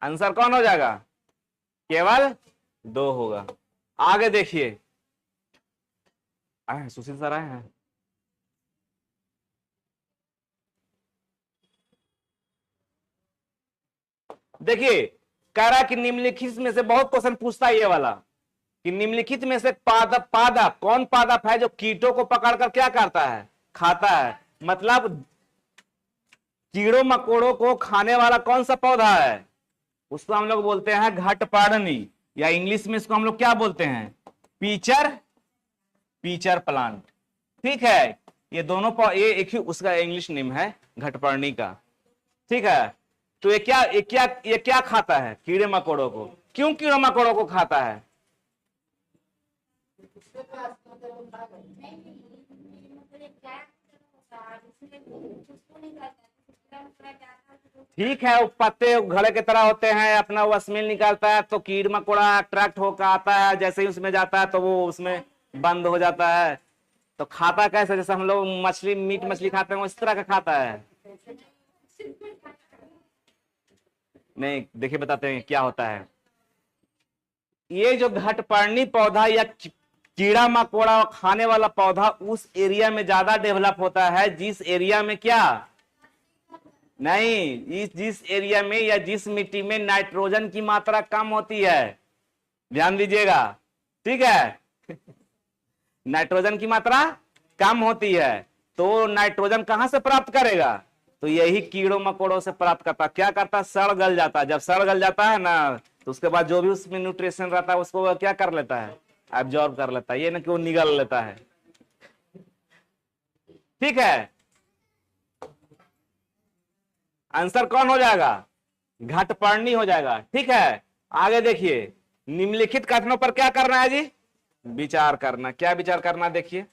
आंसर कौन हो जाएगा, केवल 2 होगा। आगे देखिए, आए सुशील सर आए हैं, देखिए कह रहा कि निम्नलिखित में से बहुत क्वेश्चन पूछता है ये वाला कि निम्नलिखित में से पादप कौन पादप है जो कीटों को पकड़कर क्या करता है, खाता है। मतलब कीड़ों मकोड़ों को खाने वाला कौन सा पौधा है, उसको हम लोग बोलते हैं घटपर्णी, या इंग्लिश में इसको हम लोग क्या बोलते हैं, पीचर प्लांट। ठीक है, ये दोनों ये एक ही उसका इंग्लिश नेम है घटपर्णी का। ठीक है, तो ये क्या खाता है, कीड़े मकोड़ों को। क्यों कीड़े मकोड़ों को खाता है, ठीक है, वो पत्ते घड़े की तरह होते हैं, अपना वो स्मेल निकालता है, तो कीड़ मकोड़ा अट्रैक्ट होकर आता है, जैसे ही उसमें जाता है तो वो उसमें बंद हो जाता है। तो खाता कैसे, जैसे हम लोग मीट मछली खाते हैं उस तरह का खाता है। नहीं, देखिए बताते हैं क्या होता है। ये जो घटपर्णी पौधा या कीड़ा मकोड़ा खाने वाला पौधा उस एरिया में ज्यादा डेवलप होता है जिस एरिया में क्या नहीं, जिस एरिया में या जिस मिट्टी में नाइट्रोजन की मात्रा कम होती है। ध्यान दीजिएगा, ठीक है नाइट्रोजन की मात्रा कम होती है, तो नाइट्रोजन कहां से प्राप्त करेगा, तो यही कीड़ों मकोड़ों से प्राप्त करता। क्या करता, सड़ गल जाता है। जब सड़ गल जाता है ना तो उसके बाद जो भी उसमें न्यूट्रिशन रहता है उसको क्या कर लेता है, एब्जॉर्ब कर लेता है, ये ना कि वो निगल लेता है। ठीक है, आंसर कौन हो जाएगा, घटपर्णी हो जाएगा। ठीक है, आगे देखिए, निम्नलिखित कथनों पर क्या करना है जी, विचार करना। क्या विचार करना, देखिए,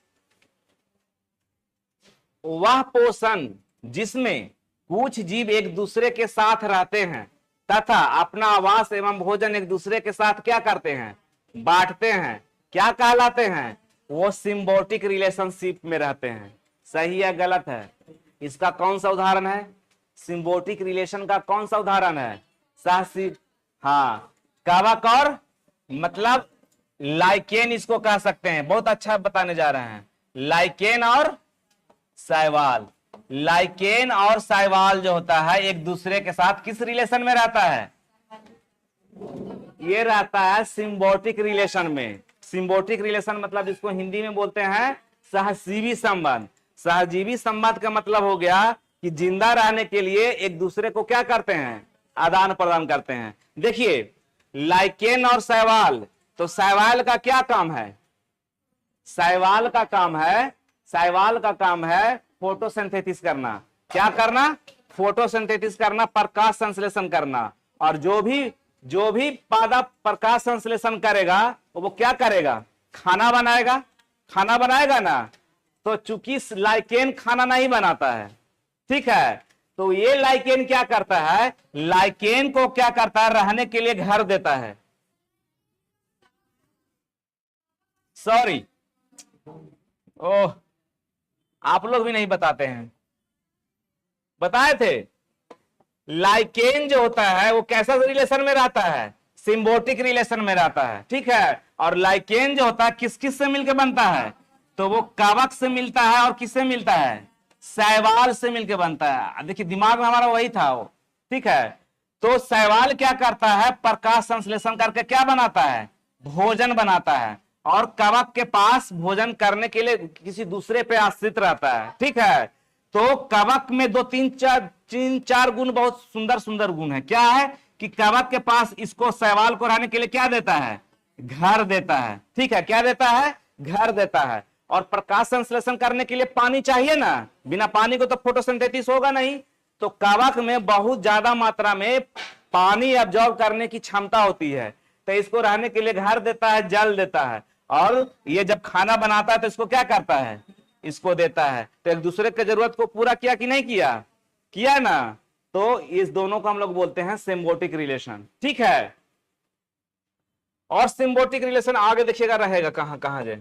वह पोषण जिसमें कुछ जीव एक दूसरे के साथ रहते हैं तथा अपना आवास एवं भोजन एक दूसरे के साथ क्या करते हैं, बांटते हैं, क्या कहलाते हैं, वो सिम्बायोटिक रिलेशनशिप में रहते हैं। सही है गलत है, इसका कौन सा उदाहरण है, सिम्बायोटिक रिलेशन का कौन सा उदाहरण है, हाँ, कवक और मतलब लाइकेन इसको कह सकते हैं। बहुत अच्छा बताने जा रहे हैं, लाइकेन और शैवाल। लाइकेन और शैवाल जो होता है एक दूसरे के साथ किस रिलेशन में रहता है, ये रहता है सिम्बायोटिक रिलेशन में। सिम्बायोटिक रिलेशन मतलब जिसको हिंदी में बोलते हैं सहजीवी संबंध। सहजीवी संबंध का मतलब हो गया कि जिंदा रहने के लिए एक दूसरे को क्या करते हैं, आदान प्रदान करते हैं। देखिए लाइकेन और शैवाल, तो शैवाल का क्या काम है, शैवाल का काम है, शैवाल का काम है फोटोसिंथेसिस करना। क्या करना, फोटोसिंथेसिस करना, प्रकाश संश्लेषण करना। और जो भी पादप प्रकाश संश्लेषण करेगा वो क्या करेगा, खाना बनाएगा, खाना बनाएगा ना। तो चूंकि लाइकेन खाना नहीं बनाता है, ठीक है, तो ये लाइकेन क्या करता है, लाइकेन को क्या करता है, रहने के लिए घर देता है। सॉरी, ओह आप लोग भी नहीं बताते हैं, बताए थे। लाइकेन जो होता है वो कैसा रिलेशन में रहता है, सिम्बोटिक रिलेशन में रहता है, ठीक है। और लाइकेन जो होता है किस किस से मिलकर बनता है, तो वो कवक से मिलता है और किससे मिलता है, शैवाल से मिलकर बनता है। देखिए दिमाग में हमारा वही था वो, ठीक है। तो शैवाल क्या करता है, प्रकाश संश्लेषण करके क्या बनाता है, भोजन बनाता है। और कवक के पास भोजन करने के लिए किसी दूसरे पे आश्रित रहता है, ठीक है। तो कवक में दो तीन चार गुण, बहुत सुंदर सुंदर गुण है। क्या है कि कवक के पास इसको, शैवाल को रहने के लिए क्या देता है, घर देता है, ठीक है। क्या देता है, घर देता है। और प्रकाश संश्लेषण करने के लिए पानी चाहिए ना, बिना पानी को तो फोटोसिंथेसिस होगा नहीं। तो कवक में बहुत ज्यादा मात्रा में पानी एब्जॉर्ब करने की क्षमता होती है, तो इसको रहने के लिए घर देता है, जल देता है। और ये जब खाना बनाता है तो इसको क्या करता है, इसको देता है। तो एक दूसरे की जरूरत को पूरा किया कि नहीं किया, किया ना। तो इस दोनों को हम लोग बोलते हैं सिम्बोटिक रिलेशन, ठीक है। और सिम्बोटिक रिलेशन आगे देखिएगा रहेगा कहां कहां जाए।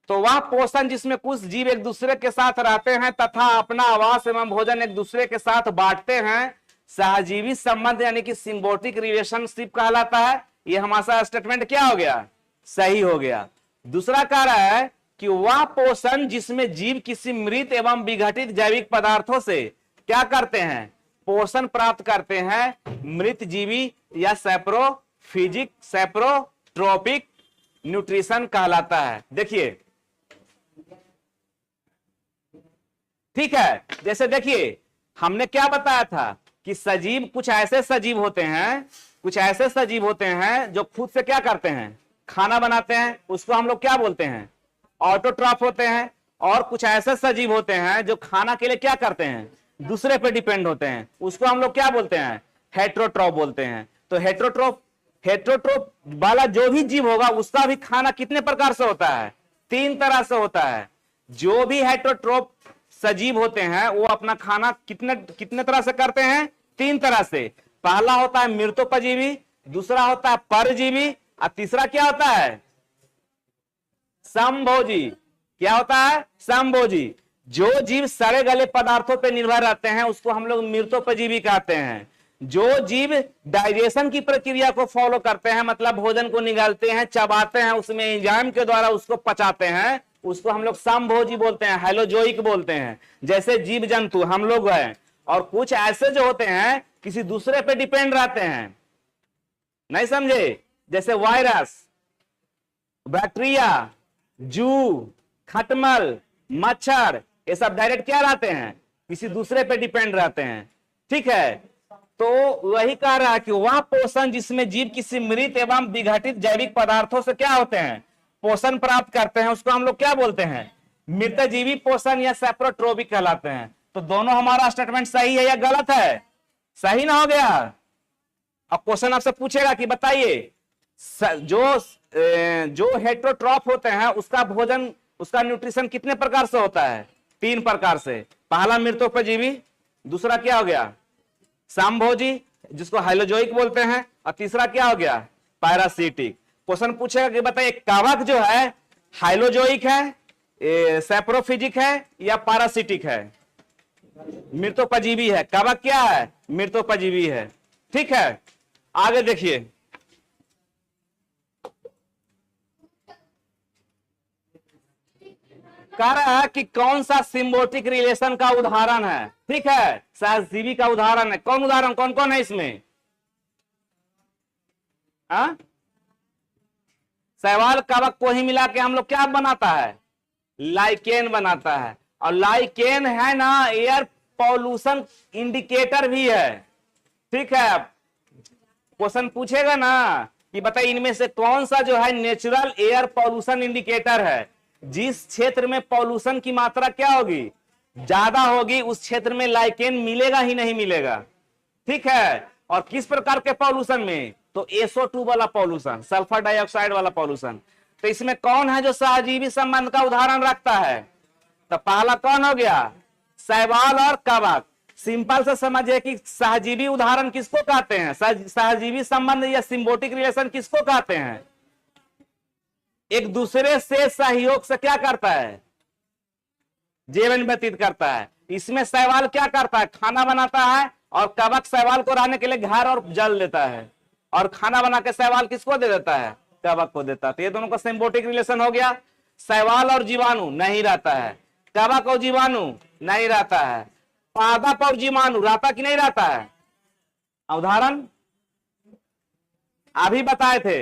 तो वह पोषण जिसमें कुछ जीव एक दूसरे के साथ रहते हैं तथा अपना आवास एवं भोजन एक दूसरे के साथ बांटते हैं, सहजीवी संबंध यानी कि सिम्बोटिक रिलेशनशिप कहलाता है। ये हमारा स्टेटमेंट क्या हो गया, सही हो गया। दूसरा कह रहा है कि वह पोषण जिसमें जीव किसी मृत एवं विघटित जैविक पदार्थों से क्या करते हैं, पोषण प्राप्त करते हैं, मृत जीवी या सैप्रोट्रोपिक न्यूट्रिशन कहलाता है। देखिए ठीक है, जैसे देखिए हमने क्या बताया था कि सजीव, कुछ ऐसे सजीव होते हैं, कुछ ऐसे सजीव होते हैं जो खुद से क्या करते हैं, खाना बनाते हैं, उसको हम लोग क्या बोलते हैं, ऑटोट्रॉफ होते हैं। और कुछ ऐसे सजीव होते हैं जो खाना के लिए क्या करते हैं, दूसरे पे डिपेंड होते हैं, उसको हम लोग क्या बोलते हैं, हेट्रोट्रॉफ बोलते हैं। तो हेट्रोट्रॉफ वाला जो भी जीव होगा उसका भी खाना कितने प्रकार से होता है, 3 तरह से होता है। जो भी हेट्रोट्रॉफ सजीव होते हैं वो अपना खाना कितने तरह से करते हैं, 3 तरह से। पहला होता है मृतोपजीवी, दूसरा होता है परजीवी, और तीसरा क्या होता है, समभोजी। क्या होता है, समभोजी। जो जीव सड़े गले पदार्थों पर निर्भर रहते हैं उसको हम लोग मृतोपजीवी कहते हैं। जो जीव डाइजेशन की प्रक्रिया को फॉलो करते हैं, मतलब भोजन को निकालते हैं, चबाते हैं, उसमें एंजाइम के द्वारा उसको पचाते हैं, उसको हम लोग समभोजी बोलते हैं, हैलोजोइक बोलते हैं। जैसे जीव जंतु हम लोग हैं। और कुछ ऐसे जो होते हैं किसी दूसरे पे डिपेंड रहते हैं, नहीं समझे, जैसे वायरस, बैक्टीरिया, जू, खटमल, मच्छर, ये सब डायरेक्ट क्या रहते हैं, किसी दूसरे पे डिपेंड रहते हैं, ठीक है। तो वही कह रहा है कि वह पोषण जिसमें जीव किसी मृत एवं विघटित जैविक पदार्थों से क्या होते हैं, पोषण प्राप्त करते हैं, उसको हम लोग क्या बोलते हैं, मृतजीवी पोषण या सैप्रोट्रोपिक कहलाते हैं। तो दोनों हमारा स्टेटमेंट सही है या गलत है, सही ना हो गया। अब क्वेश्चन आपसे पूछेगा कि बताइए जो हेट्रोट्रॉफ होते हैं उसका भोजन, उसका न्यूट्रिशन कितने प्रकार से होता है, 3 प्रकार से। पहला मृतोपजीवी, दूसरा क्या हो गया, समभोजी जिसको हाइलोजोइक बोलते हैं, और तीसरा क्या हो गया, पैरासिटिक। क्वेश्चन पूछेगा कि बताइए कवक जो है हाइलोजोइक है, सैप्रोफिजिक है या पैरासिटिक है, मृतोपजीवी है। कवक क्या है, मृतोपजीवी है, ठीक है। आगे देखिए, कह रहा है कि कौन सा सिम्बोटिक रिलेशन का उदाहरण है, ठीक है, सहजीवी का उदाहरण है। कौन उदाहरण, कौन कौन है इसमें, शैवाल कवक को ही मिला के हम लोग क्या बनाता है, लाइकेन बनाता है। और लाइकेन है ना एयर पॉल्यूशन इंडिकेटर भी है। ठीक है, क्वेश्चन पूछेगा ना कि बताइए इनमें से कौन सा जो है नेचुरल एयर पॉल्यूशन इंडिकेटर है। जिस क्षेत्र में पॉल्यूशन की मात्रा क्या होगी, ज्यादा होगी, उस क्षेत्र में लाइकेन मिलेगा ही नहीं मिलेगा। ठीक है, और किस प्रकार के पॉल्यूशन में, तो SO2 वाला पॉल्यूशन, सल्फर डाइऑक्साइड वाला पॉल्यूशन। तो इसमें कौन है जो सहजीवी संबंध का उदाहरण रखता है, तो पहला कौन हो गया, शैवाल और कवक। सिंपल से समझिए कि सहजीवी उदाहरण किसको कहते हैं, सहजीवी संबंध या सिम्बोटिक रिलेशन किसको कहते हैं, एक दूसरे से सहयोग से क्या करता है, जीवन व्यतीत करता है। इसमें शैवाल क्या करता है, खाना बनाता है, और कवक शैवाल को रहने के लिए घर और जल देता है, और खाना बना के शैवाल किसको दे देता है, कवक को देता है। तो ये दोनों का सिम्बोटिक रिलेशन हो गया। शैवाल और जीवाणु नहीं रहता है, कवक और जीवाणु नहीं रहता है, पादप और जीवाणु रहता कि नहीं रहता है। उदाहरण अभी बताए थे,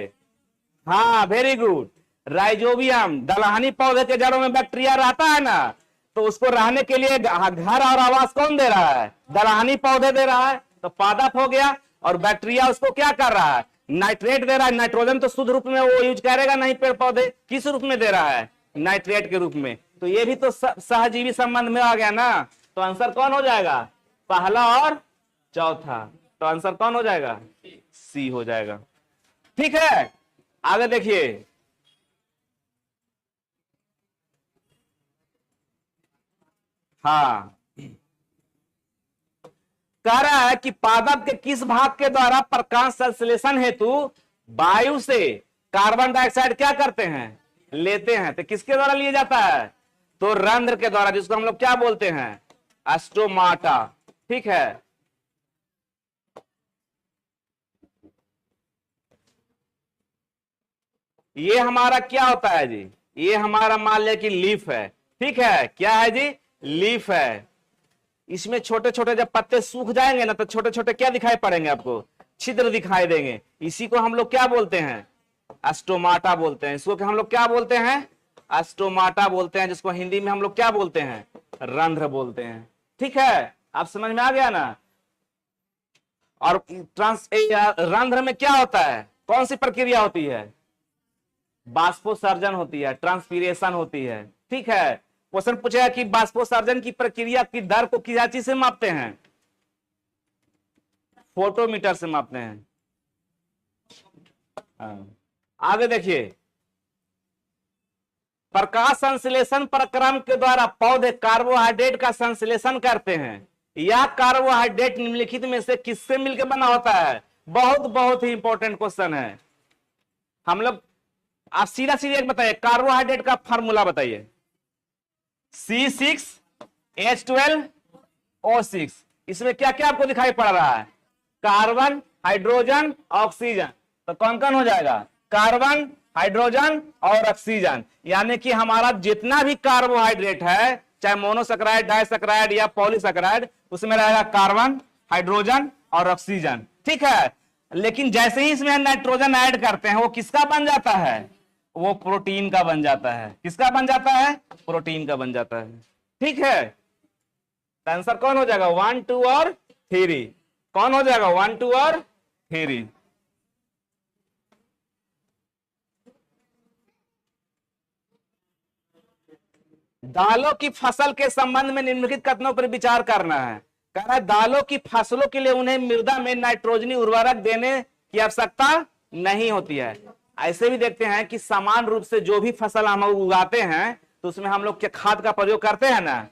हाँ वेरी गुड, राइजोबियम, दलहनी पौधे के जड़ों में बैक्टीरिया रहता है ना, तो उसको रहने के लिए घर और आवास कौन दे रहा है, दलहनी पौधे दे रहा है, तो पादप हो गया। और बैक्टीरिया उसको क्या कर रहा है, नाइट्रेट दे रहा है। नाइट्रोजन तो शुद्ध रूप में वो यूज करेगा नहीं, पेड़ पौधे किस रूप में दे रहा है, नाइट्रेट के रूप में। तो ये भी तो सहजीवी संबंध में आ गया ना। तो आंसर कौन हो जाएगा, पहला और चौथा। तो आंसर कौन हो जाएगा, सी हो जाएगा। ठीक है, आगे देखिए, हाँ कह रहा है कि पादप के किस भाग के द्वारा प्रकाश संश्लेषण हेतु वायु से कार्बन डाइऑक्साइड क्या करते हैं, लेते हैं। तो किसके द्वारा लिया जाता है, तो रंध्र के द्वारा, जिसको हम लोग क्या बोलते हैं, स्टोमाटा। ठीक है, ये हमारा क्या होता है जी, ये हमारा मान लिया कि लीफ है। ठीक है, क्या है जी, लीफ है। इसमें छोटे छोटे जब पत्ते सूख जाएंगे ना, तो छोटे छोटे क्या दिखाई पड़ेंगे आपको, छिद्र दिखाई देंगे। इसी को हम लोग क्या बोलते हैं, स्टोमाटा बोलते हैं। इसको हम लोग क्या बोलते हैं, स्टोमाटा बोलते हैं, जिसको हिंदी में हम लोग क्या बोलते हैं, रंध्र बोलते हैं। ठीक है, आप समझ में आ गया ना। और रंध्र में क्या होता है, कौन सी प्रक्रिया होती है, बाष्पोत्सर्जन होती है, ट्रांसपीरेशन होती है। ठीक है, क्वेश्चन पूछेगा कि बाष्पोत्सर्जन की प्रक्रिया की दर को किस चीज से मापते हैं, फोटोमीटर से मापते हैं। आगे देखिए, प्रकाश संश्लेषण प्रक्रम के द्वारा पौधे कार्बोहाइड्रेट का संश्लेषण करते हैं। यह कार्बोहाइड्रेट निम्नलिखित में से किससे मिलकर बना होता है, बहुत ही इंपॉर्टेंट क्वेश्चन है। हम लोग आप सीधा सीधा बताइए, कार्बोहाइड्रेट का फार्मूला बताइए, C6H12O6। इसमें क्या क्या आपको दिखाई पड़ रहा है, कार्बन, हाइड्रोजन, ऑक्सीजन। तो कौन कौन हो जाएगा, कार्बन, हाइड्रोजन और ऑक्सीजन। यानी कि हमारा जितना भी कार्बोहाइड्रेट है, चाहे मोनोसैकेराइड, डाइसैकेराइड या पॉलीसैकेराइड, उसमें रहेगा कार्बन, हाइड्रोजन और ऑक्सीजन। ठीक है, लेकिन जैसे ही इसमें नाइट्रोजन ऐड करते हैं, वो किसका बन जाता है, वो प्रोटीन का बन जाता है। किसका बन जाता है, प्रोटीन का बन जाता है। ठीक है, आंसर कौन हो जाएगा, 1, 2 और 3। कौन हो जाएगा, 1, 2 और 3। दालों की फसल के संबंध में निम्नलिखित कथनों पर विचार करना है। कह रहा है दालों की फसलों के लिए उन्हें मृदा में नाइट्रोजनी उर्वरक देने की आवश्यकता नहीं होती है। ऐसे भी देखते हैं कि समान रूप से जो भी फसल हम उगाते हैं, तो उसमें हम लोग खाद का प्रयोग करते हैं ना।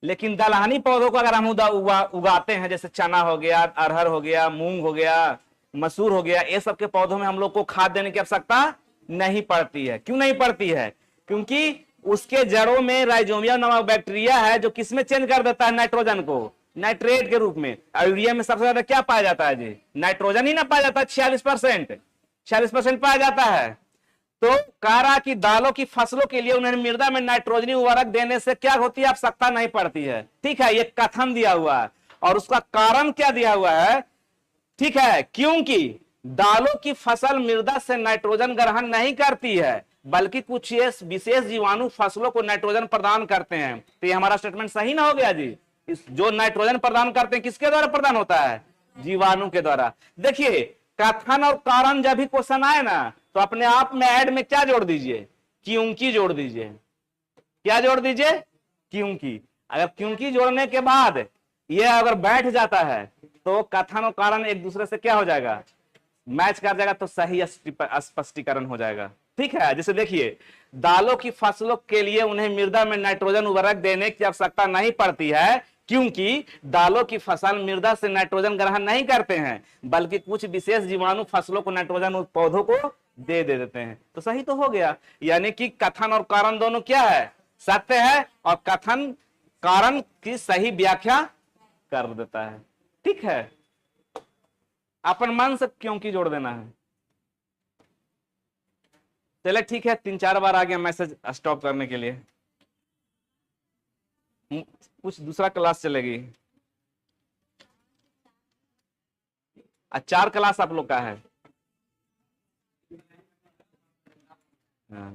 लेकिन दलहनी पौधों को अगर हम उगाते हैं, जैसे चना हो गया, अरहर हो गया, मूंग हो गया, मसूर हो गया, ये सब के पौधों में हम लोग को खाद देने की आवश्यकता नहीं पड़ती है। क्यों नहीं पड़ती है, क्योंकि उसके जड़ों में राइजोबियम नामक बैक्टीरिया है, जो किसमें चेंज कर देता है नाइट्रोजन को, नाइट्रेट के रूप में। यूरिया में सबसे ज्यादा क्या पाया जाता है जी, नाइट्रोजन ही ना पाया जाता है, 46% पाया जाता है। तो कह रहा कि दालों की फसलों के लिए उन्हें मृदा में नाइट्रोजनी उर्वरक देने से क्या होती है, आवश्यकता नहीं पड़ती है। ठीक है, ये कथन दिया हुआ है और उसका कारण क्या दिया हुआ है। ठीक है, क्योंकि दालों की फसल मृदा से नाइट्रोजन ग्रहण नहीं करती है, बल्कि कुछ ये विशेष जीवाणु फसलों को नाइट्रोजन प्रदान करते हैं। तो ये हमारा स्टेटमेंट सही ना हो गया जी? इस जो नाइट्रोजन प्रदान करते हैं किसके द्वारा प्रदान होता है? जीवाणु के द्वारा। देखिए कथन और कारण जब भी क्वेश्चन आए ना तो अपने आप में ऐड में क्या जोड़ दीजिए? क्योंकि जोड़ दीजिए। क्या जोड़ दीजिए? क्योंकि। अगर क्योंकि जोड़ने के बाद ये अगर बैठ जाता है तो कथन और कारण एक दूसरे से क्या हो जाएगा? मैच कर जाएगा, तो सही स्पष्टीकरण हो जाएगा। ठीक है, जैसे देखिए दालों की फसलों के लिए उन्हें मृदा में नाइट्रोजन उर्वरक देने की आवश्यकता नहीं पड़ती है क्योंकि दालों की फसल मृदा से नाइट्रोजन ग्रहण नहीं करते हैं, बल्कि कुछ विशेष जीवाणु फसलों को नाइट्रोजन पौधों को दे देते हैं। तो सही तो हो गया। यानी कि कथन और कारण दोनों क्या है? सत्य है, और कथन कारण की सही व्याख्या कर देता है। ठीक है, अपन मन से क्योंकि जोड़ देना है। चले ठीक है, 3-4 बार आ गया मैसेज स्टॉप करने के लिए। कुछ दूसरा क्लास चलेगी। 4 क्लास आप लोग का है। हाँ।